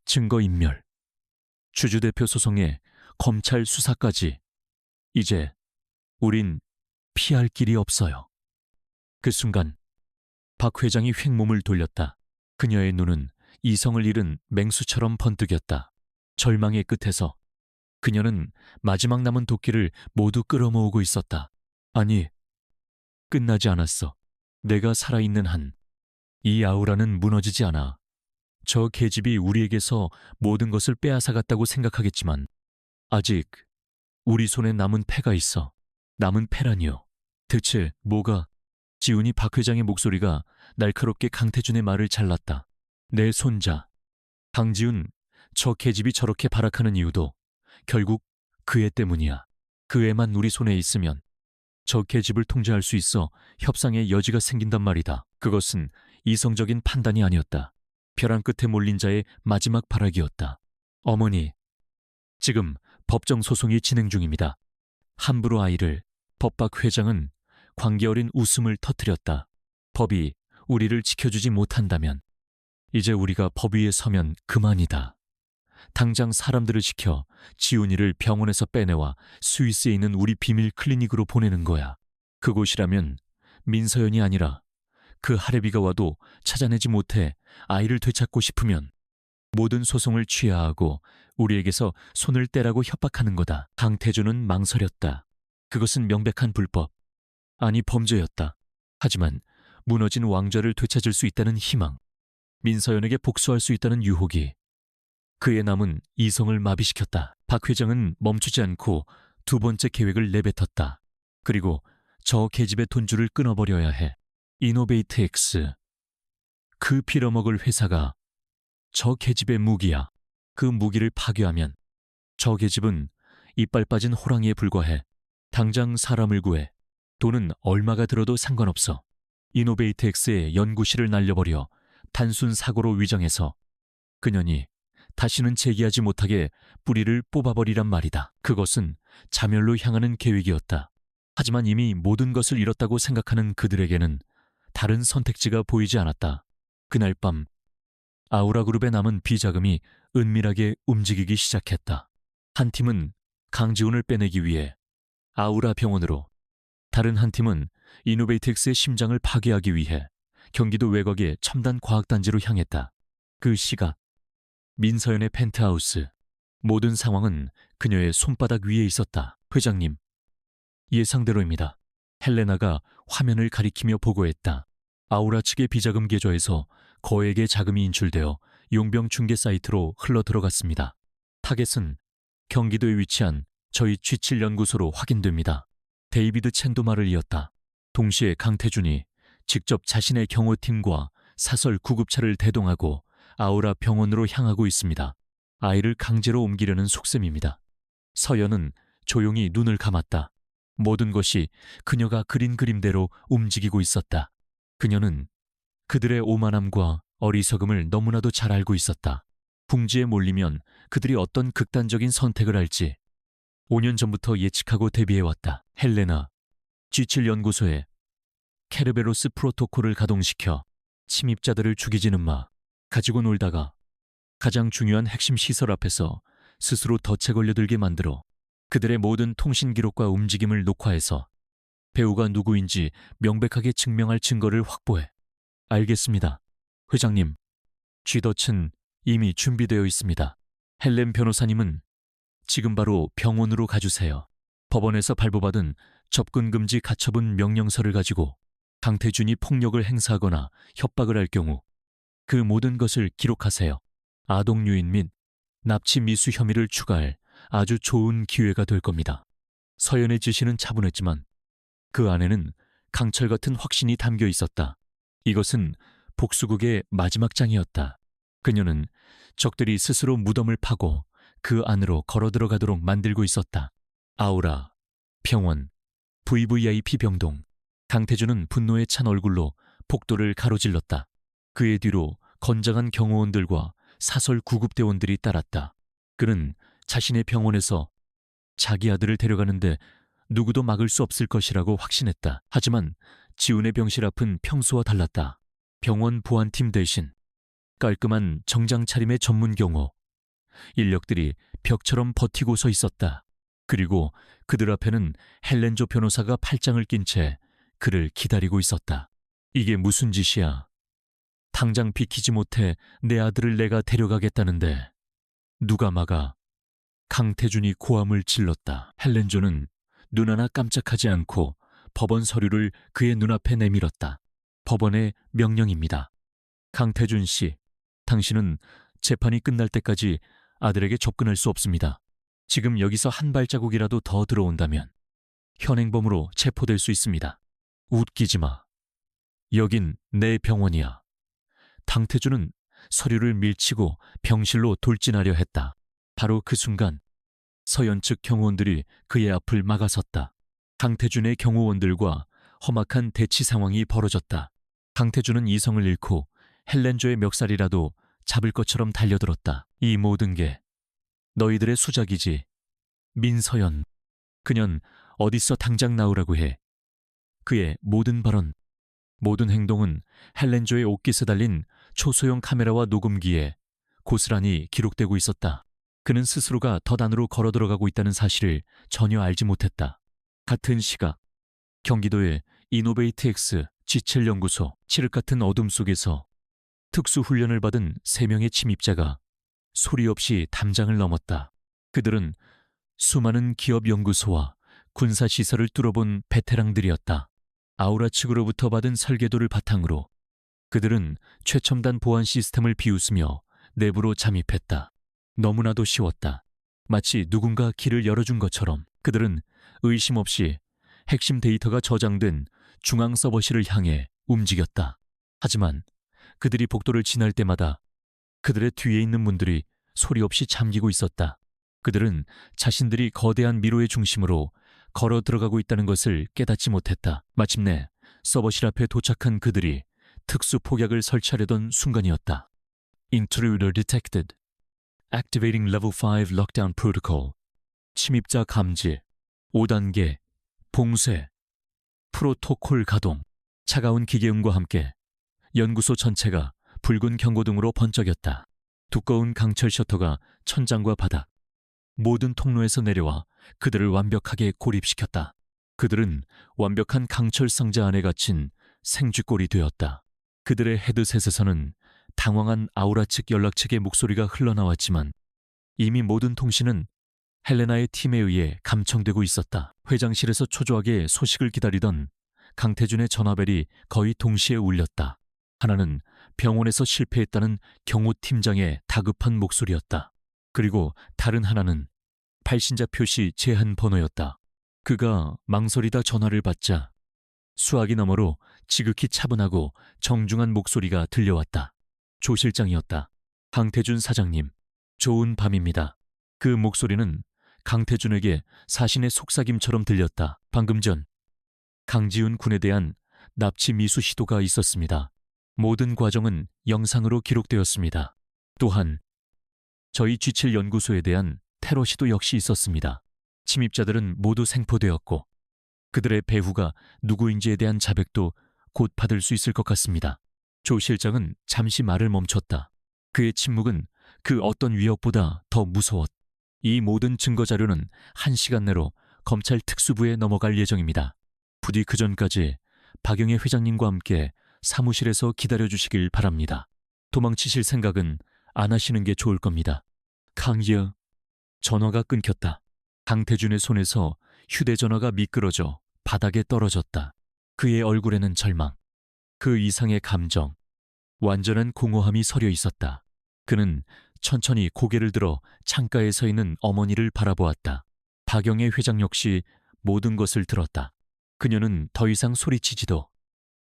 증거인멸, 주주대표 소송에 검찰 수사까지. 이제 우린 피할 길이 없어요. 그 순간 박 회장이 횡몸을 돌렸다. 그녀의 눈은 이성을 잃은 맹수처럼 번뜩였다. 절망의 끝에서 그녀는 마지막 남은 도끼를 모두 끌어모으고 있었다. 아니, 끝나지 않았어. 내가 살아있는 한 이 아우라는 무너지지 않아. 저 계집이 우리에게서 모든 것을 빼앗아갔다고 생각하겠지만 아직 우리 손에 남은 패가 있어. 남은 패라니요. 대체 뭐가? 지훈이 박 회장의 목소리가 날카롭게 강태준의 말을 잘랐다. 내 손자. 강지훈, 저 계집이 저렇게 발악하는 이유도 결국 그 애 때문이야. 그 애만 우리 손에 있으면 저 계집을 통제할 수 있어 협상의 여지가 생긴단 말이다. 그것은 이성적인 판단이 아니었다. 벼랑 끝에 몰린 자의 마지막 발악이었다. 어머니, 지금 법정 소송이 진행 중입니다. 함부로 아이를. 법박 회장은 광기 어린 웃음을 터뜨렸다. 법이 우리를 지켜주지 못한다면 이제 우리가 법 위에 서면 그만이다. 당장 사람들을 시켜 지훈이를 병원에서 빼내와 스위스에 있는 우리 비밀 클리닉으로 보내는 거야. 그곳이라면 민서연이 아니라 그 할애비가 와도 찾아내지 못해 아이를 되찾고 싶으면 모든 소송을 취하하고 우리에게서 손을 떼라고 협박하는 거다. 강태준은 망설였다. 그것은 명백한 불법, 아니 범죄였다. 하지만 무너진 왕좌를 되찾을 수 있다는 희망, 민서연에게 복수할 수 있다는 유혹이 그의 남은 이성을 마비시켰다. 박 회장은 멈추지 않고 두 번째 계획을 내뱉었다. 그리고 저 계집의 돈줄을 끊어버려야 해. 이노베이트 X. 그 빌어먹을 회사가 저 계집의 무기야. 그 무기를 파괴하면 저 계집은 이빨 빠진 호랑이에 불과해. 당장 사람을 구해. 돈은 얼마가 들어도 상관없어. 이노베이트 X의 연구실을 날려버려 단순 사고로 위장해서 그년이 다시는 재기하지 못하게 뿌리를 뽑아버리란 말이다. 그것은 자멸로 향하는 계획이었다. 하지만 이미 모든 것을 잃었다고 생각하는 그들에게는 다른 선택지가 보이지 않았다. 그날 밤 아우라그룹에 남은 비자금이 은밀하게 움직이기 시작했다. 한 팀은 강지훈을 빼내기 위해 아우라 병원으로, 다른 한 팀은 이노베이텍스의 심장을 파괴하기 위해 경기도 외곽의 첨단 과학단지로 향했다. 그 시각 민서연의 펜트하우스. 모든 상황은 그녀의 손바닥 위에 있었다. 회장님, 예상대로입니다. 헬레나가 화면을 가리키며 보고했다. 아우라 측의 비자금 계좌에서 거액의 자금이 인출되어 용병 중개 사이트로 흘러들어갔습니다. 타겟은 경기도에 위치한 저희 G7연구소로 확인됩니다. 데이비드 첸도 말을 이었다. 동시에 강태준이 직접 자신의 경호팀과 사설 구급차를 대동하고 아우라 병원으로 향하고 있습니다. 아이를 강제로 옮기려는 속셈입니다. 서연은 조용히 눈을 감았다. 모든 것이 그녀가 그린 그림대로 움직이고 있었다. 그녀는 그들의 오만함과 어리석음을 너무나도 잘 알고 있었다. 궁지에 몰리면 그들이 어떤 극단적인 선택을 할지 5년 전부터 예측하고 대비해왔다. 헬레나, G7연구소에 케르베로스 프로토콜을 가동시켜 침입자들을 죽이지는 마. 가지고 놀다가 가장 중요한 핵심 시설 앞에서 스스로 덫에 걸려들게 만들어 그들의 모든 통신 기록과 움직임을 녹화해서 배우가 누구인지 명백하게 증명할 증거를 확보해. 알겠습니다. 회장님, 쥐덫은 이미 준비되어 있습니다. 헬렌 변호사님은 지금 바로 병원으로 가주세요. 법원에서 발부받은 접근 금지 가처분 명령서를 가지고 강태준이 폭력을 행사하거나 협박을 할 경우 그 모든 것을 기록하세요. 아동 유인 및 납치 미수 혐의를 추가할 아주 좋은 기회가 될 겁니다. 서연의 지시는 차분했지만 그 안에는 강철 같은 확신이 담겨 있었다. 이것은 복수국의 마지막 장이었다. 그녀는 적들이 스스로 무덤을 파고 그 안으로 걸어 들어가도록 만들고 있었다. 아우라, 병원, VVIP 병동. 강태준은 분노에 찬 얼굴로 복도를 가로질렀다. 그의 뒤로 건장한 경호원들과 사설 구급대원들이 따랐다. 그는 자신의 병원에서 자기 아들을 데려가는데 누구도 막을 수 없을 것이라고 확신했다. 하지만 지훈의 병실 앞은 평소와 달랐다. 병원 보안팀 대신 깔끔한 정장 차림의 전문 경호, 인력들이 벽처럼 버티고 서 있었다. 그리고 그들 앞에는 헬렌조 변호사가 팔짱을 낀 채 그를 기다리고 있었다. 이게 무슨 짓이야? 당장 비키지 못해 내 아들을 내가 데려가겠다는데 누가 막아? 강태준이 고함을 질렀다. 헬렌조는 눈 하나 깜짝하지 않고 법원 서류를 그의 눈앞에 내밀었다. 법원의 명령입니다. 강태준 씨, 당신은 재판이 끝날 때까지 아들에게 접근할 수 없습니다. 지금 여기서 한 발자국이라도 더 들어온다면 현행범으로 체포될 수 있습니다. 웃기지 마. 여긴 내 병원이야. 강태준은 서류를 밀치고 병실로 돌진하려 했다. 바로 그 순간 서연 측 경호원들이 그의 앞을 막아섰다. 강태준의 경호원들과 험악한 대치 상황이 벌어졌다. 강태준은 이성을 잃고 헬렌조의 멱살이라도 잡을 것처럼 달려들었다. 이 모든 게 너희들의 수작이지. 민서연, 그년 어디서 당장 나오라고 해. 그의 모든 발언, 모든 행동은 헬렌조의 옷깃에 달린 초소형 카메라와 녹음기에 고스란히 기록되고 있었다. 그는 스스로가 덫 안으로 걸어 들어가고 있다는 사실을 전혀 알지 못했다. 같은 시각, 경기도의 이노베이트X G7연구소, 칠흑 같은 어둠 속에서 특수훈련을 받은 3명의 침입자가 소리 없이 담장을 넘었다. 그들은 수많은 기업 연구소와 군사시설을 뚫어본 베테랑들이었다. 아우라 측으로부터 받은 설계도를 바탕으로 그들은 최첨단 보안 시스템을 비웃으며 내부로 잠입했다. 너무나도 쉬웠다. 마치 누군가 길을 열어준 것처럼 그들은 의심 없이 핵심 데이터가 저장된 중앙 서버실을 향해 움직였다. 하지만 그들이 복도를 지날 때마다 그들의 뒤에 있는 문들이 소리 없이 잠기고 있었다. 그들은 자신들이 거대한 미로의 중심으로 걸어 들어가고 있다는 것을 깨닫지 못했다. 마침내 서버실 앞에 도착한 그들이 특수 폭약을 설치하려던 순간이었다. Intruder detected. Activating Level 5 Lockdown Protocol. 침입자 감지. 5단계. 봉쇄. 프로토콜 가동. 차가운 기계음과 함께 연구소 전체가 붉은 경고등으로 번쩍였다. 두꺼운 강철 셔터가 천장과 바닥, 모든 통로에서 내려와 그들을 완벽하게 고립시켰다. 그들은 완벽한 강철 상자 안에 갇힌 생쥐꼴이 되었다. 그들의 헤드셋에서는 당황한 아우라 측 연락책의 목소리가 흘러나왔지만 이미 모든 통신은 헬레나의 팀에 의해 감청되고 있었다. 회장실에서 초조하게 소식을 기다리던 강태준의 전화벨이 거의 동시에 울렸다. 하나는 병원에서 실패했다는 경호팀장의 다급한 목소리였다. 그리고 다른 하나는 발신자 표시 제한 번호였다. 그가 망설이다 전화를 받자 수화기 너머로 지극히 차분하고 정중한 목소리가 들려왔다. 조 실장이었다. 강태준 사장님, 좋은 밤입니다. 그 목소리는 강태준에게 사신의 속삭임처럼 들렸다. 방금 전 강지훈 군에 대한 납치 미수 시도가 있었습니다. 모든 과정은 영상으로 기록되었습니다. 또한 저희 G7 연구소에 대한 테러 시도 역시 있었습니다. 침입자들은 모두 생포되었고 그들의 배후가 누구인지에 대한 자백도 곧 받을 수 있을 것 같습니다. 조 실장은 잠시 말을 멈췄다. 그의 침묵은 그 어떤 위협보다 더 무서웠다. 이 모든 증거 자료는 1시간 내로 검찰 특수부에 넘어갈 예정입니다. 부디 그 전까지 박영애 회장님과 함께 사무실에서 기다려주시길 바랍니다. 도망치실 생각은 안 하시는 게 좋을 겁니다. 강이여. 전화가 끊겼다. 강태준의 손에서 휴대전화가 미끄러져 바닥에 떨어졌다. 그의 얼굴에는 절망, 그 이상의 감정, 완전한 공허함이 서려 있었다. 그는 천천히 고개를 들어 창가에 서 있는 어머니를 바라보았다. 박영애 회장 역시 모든 것을 들었다. 그녀는 더 이상 소리치지도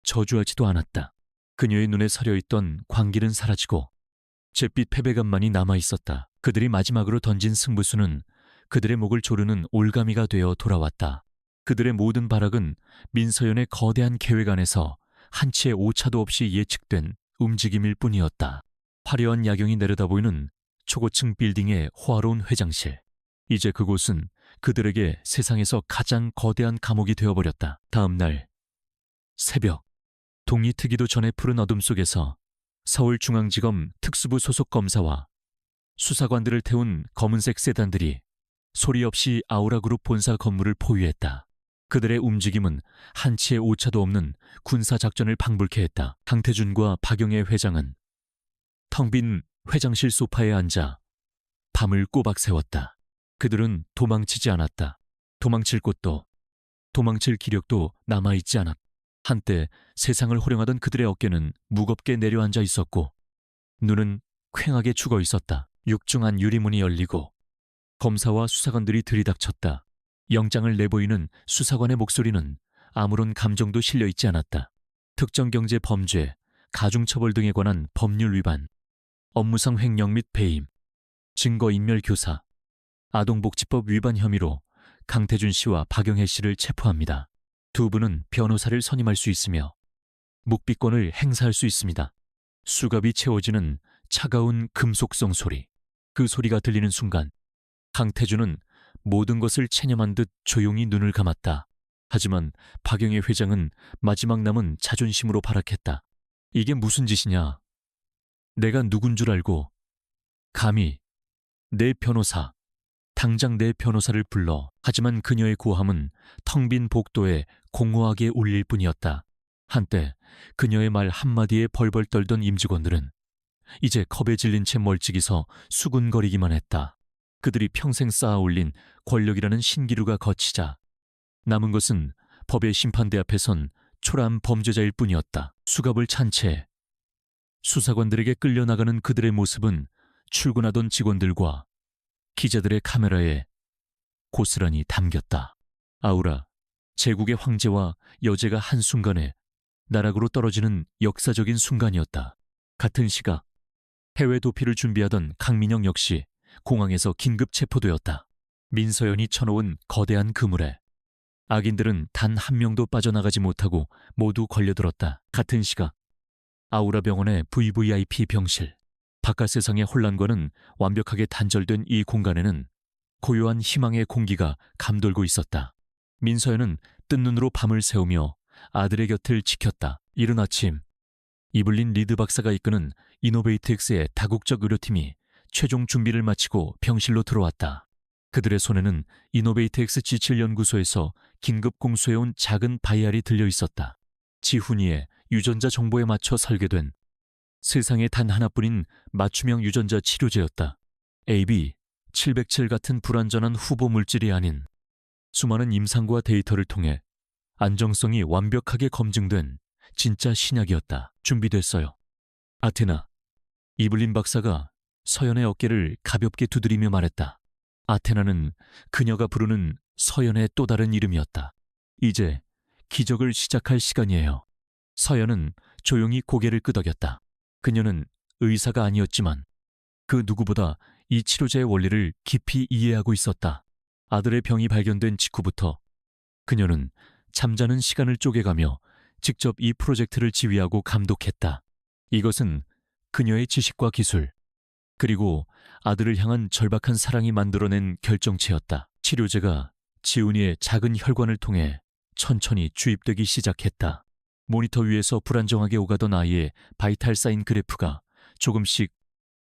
저주하지도 않았다. 그녀의 눈에 서려 있던 광기는 사라지고 잿빛 패배감만이 남아있었다. 그들이 마지막으로 던진 승부수는 그들의 목을 조르는 올가미가 되어 돌아왔다. 그들의 모든 발악은 민서연의 거대한 계획 안에서 한치의 오차도 없이 예측된 움직임일 뿐이었다. 화려한 야경이 내려다보이는 초고층 빌딩의 호화로운 회장실. 이제 그곳은 그들에게 세상에서 가장 거대한 감옥이 되어버렸다. 다음 날 새벽, 동이 트기도 전에 푸른 어둠 속에서 서울중앙지검 특수부 소속 검사와 수사관들을 태운 검은색 세단들이 소리 없이 아우라그룹 본사 건물을 포위했다. 그들의 움직임은 한치의 오차도 없는 군사작전을 방불케 했다. 강태준과 박영애 회장은 텅 빈 회장실 소파에 앉아 밤을 꼬박 새웠다. 그들은 도망치지 않았다. 도망칠 곳도 도망칠 기력도 남아있지 않았다. 한때 세상을 호령하던 그들의 어깨는 무겁게 내려앉아 있었고 눈은 퀭하게 죽어 있었다. 육중한 유리문이 열리고 검사와 수사관들이 들이닥쳤다. 영장을 내보이는 수사관의 목소리는 아무런 감정도 실려 있지 않았다. 특정경제 범죄, 가중처벌 등에 관한 법률 위반, 업무상 횡령 및 배임, 증거인멸 교사, 아동복지법 위반 혐의로 강태준 씨와 박영애 씨를 체포합니다. 두 분은 변호사를 선임할 수 있으며 묵비권을 행사할 수 있습니다. 수갑이 채워지는 차가운 금속성 소리. 그 소리가 들리는 순간 강태준은 모든 것을 체념한 듯 조용히 눈을 감았다. 하지만 박영애 회장은 마지막 남은 자존심으로 발악했다. 이게 무슨 짓이냐? 내가 누군 줄 알고 감히 내 변호사, 당장 내 변호사를 불러. 하지만 그녀의 고함은 텅 빈 복도에 공허하게 울릴 뿐이었다. 한때 그녀의 말 한마디에 벌벌 떨던 임직원들은 이제 겁에 질린 채 멀찍이 서 수군거리기만 했다. 그들이 평생 쌓아 올린 권력이라는 신기루가 걷히자 남은 것은 법의 심판대 앞에 선 초라한 범죄자일 뿐이었다. 수갑을 찬 채 수사관들에게 끌려나가는 그들의 모습은 출근하던 직원들과 기자들의 카메라에 고스란히 담겼다. 아우라, 제국의 황제와 여제가 한순간에 나락으로 떨어지는 역사적인 순간이었다. 같은 시각 해외 도피를 준비하던 강민영 역시 공항에서 긴급 체포되었다. 민서연이 쳐놓은 거대한 그물에 악인들은 단 한 명도 빠져나가지 못하고 모두 걸려들었다. 같은 시각 아우라 병원의 VVIP 병실. 바깥 세상의 혼란과는 완벽하게 단절된 이 공간에는 고요한 희망의 공기가 감돌고 있었다. 민서연은 뜬 눈으로 밤을 새우며 아들의 곁을 지켰다. 이른 아침 이블린 리드 박사가 이끄는 이노베이트엑스의 다국적 의료팀이 최종 준비를 마치고 병실로 들어왔다. 그들의 손에는 이노베이트엑스 지질연구소에서 긴급 공수해온 작은 바이알이 들려 있었다. 지훈이의 유전자 정보에 맞춰 설계된 세상에 단 하나뿐인 맞춤형 유전자 치료제였다. AB707 같은 불완전한 후보 물질이 아닌 수많은 임상과 데이터를 통해 안정성이 완벽하게 검증된 진짜 신약이었다. 준비됐어요. 아테나. 이블린 박사가 서연의 어깨를 가볍게 두드리며 말했다. 아테나는 그녀가 부르는 서연의 또 다른 이름이었다. 이제 기적을 시작할 시간이에요. 서연은 조용히 고개를 끄덕였다. 그녀는 의사가 아니었지만 그 누구보다 이 치료제의 원리를 깊이 이해하고 있었다. 아들의 병이 발견된 직후부터 그녀는 잠자는 시간을 쪼개가며 직접 이 프로젝트를 지휘하고 감독했다. 이것은 그녀의 지식과 기술, 그리고 아들을 향한 절박한 사랑이 만들어낸 결정체였다. 치료제가 지훈이의 작은 혈관을 통해 천천히 주입되기 시작했다. 모니터 위에서 불안정하게 오가던 아이의 바이탈 사인 그래프가 조금씩,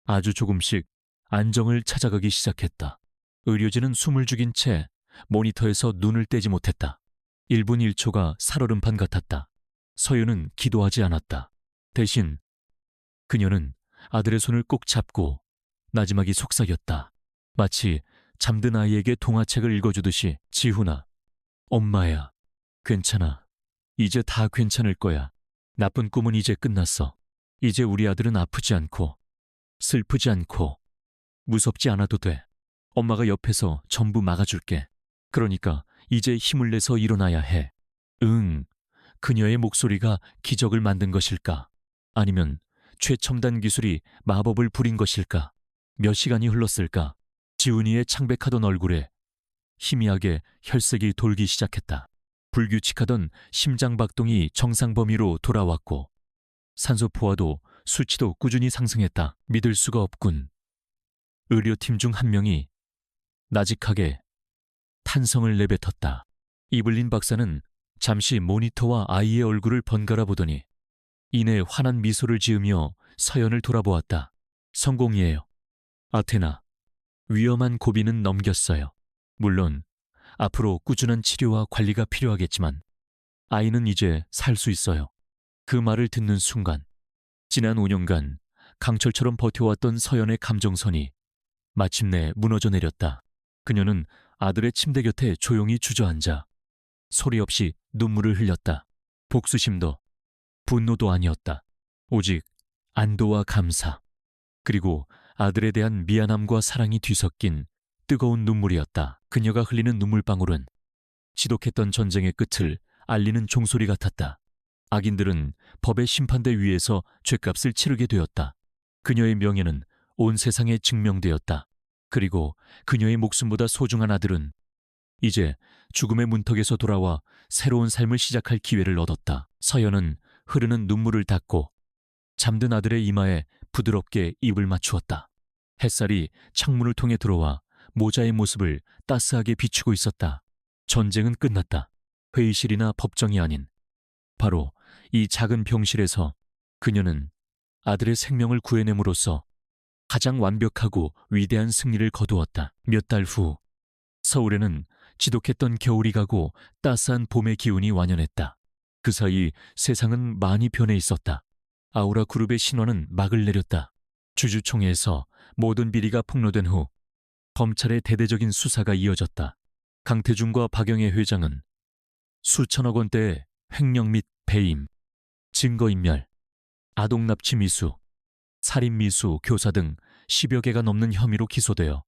아주 조금씩 안정을 찾아가기 시작했다. 의료진은 숨을 죽인 채 모니터에서 눈을 떼지 못했다. 1분 1초가 살얼음판 같았다. 서윤은 기도하지 않았다. 대신 그녀는 아들의 손을 꼭 잡고 나지막이 속삭였다. 마치 잠든 아이에게 동화책을 읽어주듯이 지훈아, 엄마야, 괜찮아. 이제 다 괜찮을 거야. 나쁜 꿈은 이제 끝났어. 이제 우리 아들은 아프지 않고, 슬프지 않고, 무섭지 않아도 돼. 엄마가 옆에서 전부 막아줄게. 그러니까 이제 힘을 내서 일어나야 해. 응, 그녀의 목소리가 기적을 만든 것일까? 아니면 최첨단 기술이 마법을 부린 것일까? 몇 시간이 흘렀을까? 지훈이의 창백하던 얼굴에 희미하게 혈색이 돌기 시작했다. 불규칙하던 심장 박동이 정상 범위로 돌아왔고 산소 포화도 수치도 꾸준히 상승했다. 믿을 수가 없군. 의료팀 중 한 명이 나직하게 탄성을 내뱉었다. 이블린 박사는 잠시 모니터와 아이의 얼굴을 번갈아 보더니 이내 환한 미소를 지으며 서연을 돌아보았다. 성공이에요. 아테나, 위험한 고비는 넘겼어요. 물론 앞으로 꾸준한 치료와 관리가 필요하겠지만 아이는 이제 살 수 있어요. 그 말을 듣는 순간 지난 5년간 강철처럼 버텨왔던 서연의 감정선이 마침내 무너져 내렸다. 그녀는 아들의 침대 곁에 조용히 주저앉아 소리 없이 눈물을 흘렸다. 복수심도 분노도 아니었다. 오직 안도와 감사, 그리고 아들에 대한 미안함과 사랑이 뒤섞인 뜨거운 눈물이었다. 그녀가 흘리는 눈물방울은 지독했던 전쟁의 끝을 알리는 종소리 같았다. 악인들은 법의 심판대 위에서 죗값을 치르게 되었다. 그녀의 명예는 온 세상에 증명되었다. 그리고 그녀의 목숨보다 소중한 아들은 이제 죽음의 문턱에서 돌아와 새로운 삶을 시작할 기회를 얻었다. 서연은 흐르는 눈물을 닦고 잠든 아들의 이마에 부드럽게 입을 맞추었다. 햇살이 창문을 통해 들어와 모자의 모습을 따스하게 비추고 있었다. 전쟁은 끝났다. 회의실이나 법정이 아닌 바로 이 작은 병실에서 그녀는 아들의 생명을 구해냄으로써 가장 완벽하고 위대한 승리를 거두었다. 몇 달 후 서울에는 지독했던 겨울이 가고 따스한 봄의 기운이 완연했다. 그 사이 세상은 많이 변해 있었다. 아우라 그룹의 신화는 막을 내렸다. 주주총회에서 모든 비리가 폭로된 후 검찰의 대대적인 수사가 이어졌다. 강태중과 박영애 회장은 수천억 원대의 횡령 및 배임, 증거인멸, 아동납치 미수, 살인미수, 교사 등 10여 개가 넘는 혐의로 기소되어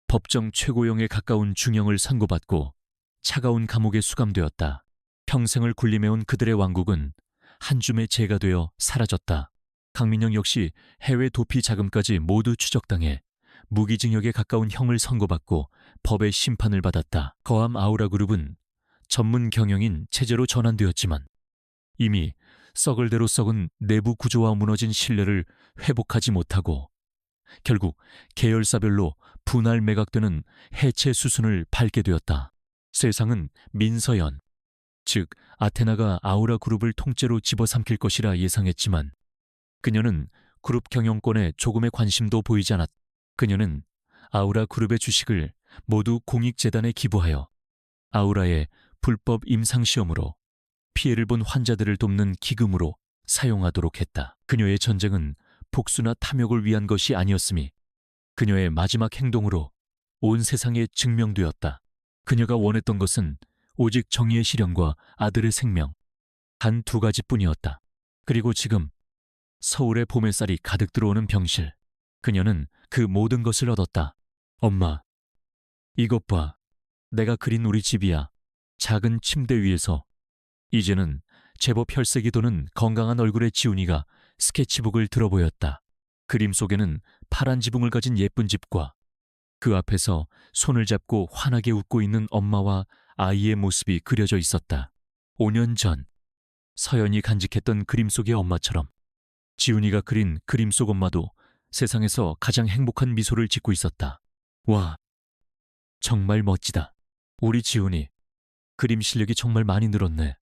법정 최고형에 가까운 중형을 선고받고 차가운 감옥에 수감되었다. 평생을 군림해온 그들의 왕국은 한 줌의 재가 되어 사라졌다. 강민영 역시 해외 도피 자금까지 모두 추적당해 무기징역에 가까운 형을 선고받고 법의 심판을 받았다. 거함 아우라 그룹은 전문 경영인 체제로 전환되었지만 이미 썩을 대로 썩은 내부 구조와 무너진 신뢰를 회복하지 못하고 결국 계열사별로 분할 매각되는 해체 수순을 밟게 되었다. 세상은 민서연, 즉 아테나가 아우라 그룹을 통째로 집어삼킬 것이라 예상했지만 그녀는 그룹 경영권에 조금의 관심도 보이지 않았다. 그녀는 아우라 그룹의 주식을 모두 공익재단에 기부하여 아우라의 불법 임상시험으로 피해를 본 환자들을 돕는 기금으로 사용하도록 했다. 그녀의 전쟁은 복수나 탐욕을 위한 것이 아니었음이 그녀의 마지막 행동으로 온 세상에 증명되었다. 그녀가 원했던 것은 오직 정의의 실현과 아들의 생명, 단 두 가지뿐이었다. 그리고 지금 서울의 봄 햇살이 가득 들어오는 병실, 그녀는 그 모든 것을 얻었다. 엄마, 이것 봐. 내가 그린 우리 집이야. 작은 침대 위에서. 이제는 제법 혈색이 도는 건강한 얼굴의 지훈이가 스케치북을 들어보였다. 그림 속에는 파란 지붕을 가진 예쁜 집과 그 앞에서 손을 잡고 환하게 웃고 있는 엄마와 아이의 모습이 그려져 있었다. 5년 전 서연이 간직했던 그림 속의 엄마처럼 지훈이가 그린 그림 속 엄마도 세상에서 가장 행복한 미소를 짓고 있었다. 와, 정말 멋지다. 우리 지훈이 그림 실력이 정말 많이 늘었네.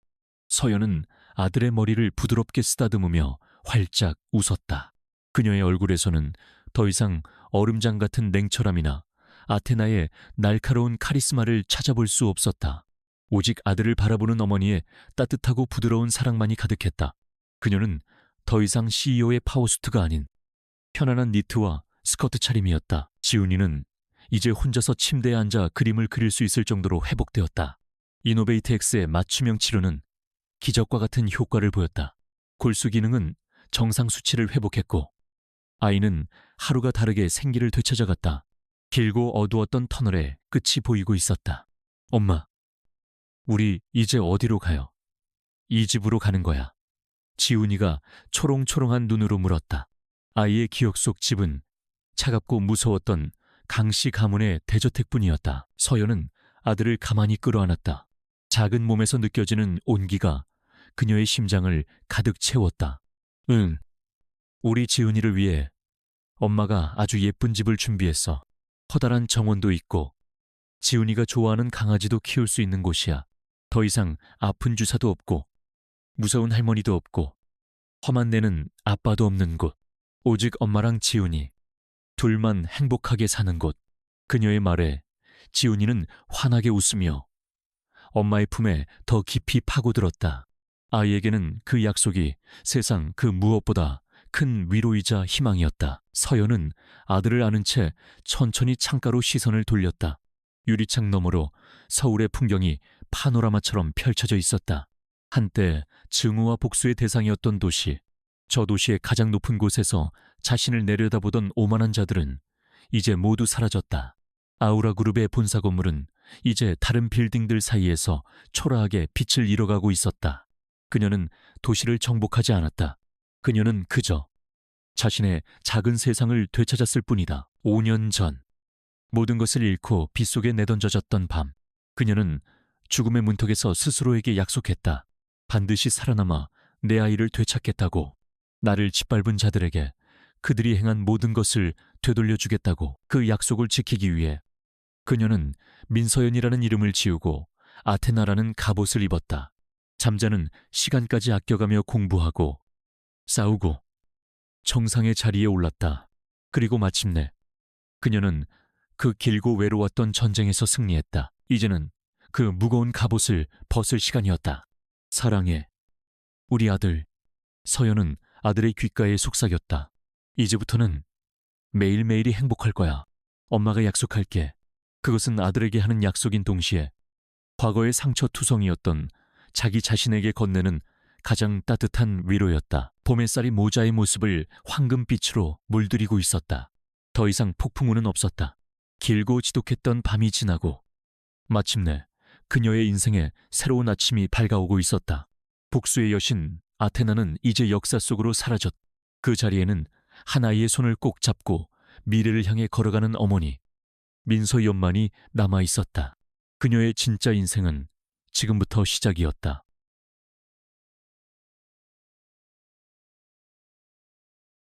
서연은 아들의 머리를 부드럽게 쓰다듬으며 활짝 웃었다. 그녀의 얼굴에서는 더 이상 얼음장 같은 냉철함이나 아테나의 날카로운 카리스마를 찾아볼 수 없었다. 오직 아들을 바라보는 어머니의 따뜻하고 부드러운 사랑만이 가득했다. 그녀는 더 이상 CEO의 파워수트가 아닌 편안한 니트와 스커트 차림이었다. 지훈이는 이제 혼자서 침대에 앉아 그림을 그릴 수 있을 정도로 회복되었다. 이노베이트 X의 맞춤형 치료는 기적과 같은 효과를 보였다. 골수 기능은 정상 수치를 회복했고 아이는 하루가 다르게 생기를 되찾아갔다. 길고 어두웠던 터널의 끝이 보이고 있었다. 엄마, 우리 이제 어디로 가요? 이 집으로 가는 거야. 지훈이가 초롱초롱한 눈으로 물었다. 아이의 기억 속 집은 차갑고 무서웠던 강씨 가문의 대저택뿐이었다. 서연은 아들을 가만히 끌어안았다. 작은 몸에서 느껴지는 온기가 그녀의 심장을 가득 채웠다. 응, 우리 지훈이를 위해 엄마가 아주 예쁜 집을 준비했어. 커다란 정원도 있고 지훈이가 좋아하는 강아지도 키울 수 있는 곳이야. 더 이상 아픈 주사도 없고 무서운 할머니도 없고 험한 내는 아빠도 없는 곳. 오직 엄마랑 지훈이 둘만 행복하게 사는 곳. 그녀의 말에 지훈이는 환하게 웃으며 엄마의 품에 더 깊이 파고들었다. 아이에게는 그 약속이 세상 그 무엇보다 큰 위로이자 희망이었다. 서연은 아들을 안은 채 천천히 창가로 시선을 돌렸다. 유리창 너머로 서울의 풍경이 파노라마처럼 펼쳐져 있었다. 한때 증오와 복수의 대상이었던 도시. 저 도시의 가장 높은 곳에서 자신을 내려다보던 오만한 자들은 이제 모두 사라졌다. 아우라 그룹의 본사 건물은 이제 다른 빌딩들 사이에서 초라하게 빛을 잃어가고 있었다. 그녀는 도시를 정복하지 않았다. 그녀는 그저 자신의 작은 세상을 되찾았을 뿐이다. 5년 전 모든 것을 잃고 빗속에 내던져졌던 밤, 그녀는 죽음의 문턱에서 스스로에게 약속했다. 반드시 살아남아 내 아이를 되찾겠다고. 나를 짓밟은 자들에게 그들이 행한 모든 것을 되돌려주겠다고. 그 약속을 지키기 위해 그녀는 민서연이라는 이름을 지우고 아테나라는 갑옷을 입었다. 잠자는 시간까지 아껴가며 공부하고 싸우고 정상의 자리에 올랐다. 그리고 마침내 그녀는 그 길고 외로웠던 전쟁에서 승리했다. 이제는 그 무거운 갑옷을 벗을 시간이었다. 사랑해, 우리 아들. 서연은 아들의 귓가에 속삭였다. 이제부터는 매일매일이 행복할 거야. 엄마가 약속할게. 그것은 아들에게 하는 약속인 동시에 과거의 상처투성이었던 자기 자신에게 건네는 가장 따뜻한 위로였다. 봄 햇살이 모자의 모습을 황금빛으로 물들이고 있었다. 더 이상 폭풍우는 없었다. 길고 지독했던 밤이 지나고 마침내 그녀의 인생에 새로운 아침이 밝아오고 있었다. 복수의 여신 아테나는 이제 역사 속으로 사라졌. 그 자리에는 한 아이의 손을 꼭 잡고 미래를 향해 걸어가는 어머니 민서연만이 남아 있었다. 그녀의 진짜 인생은 지금부터 시작이었다.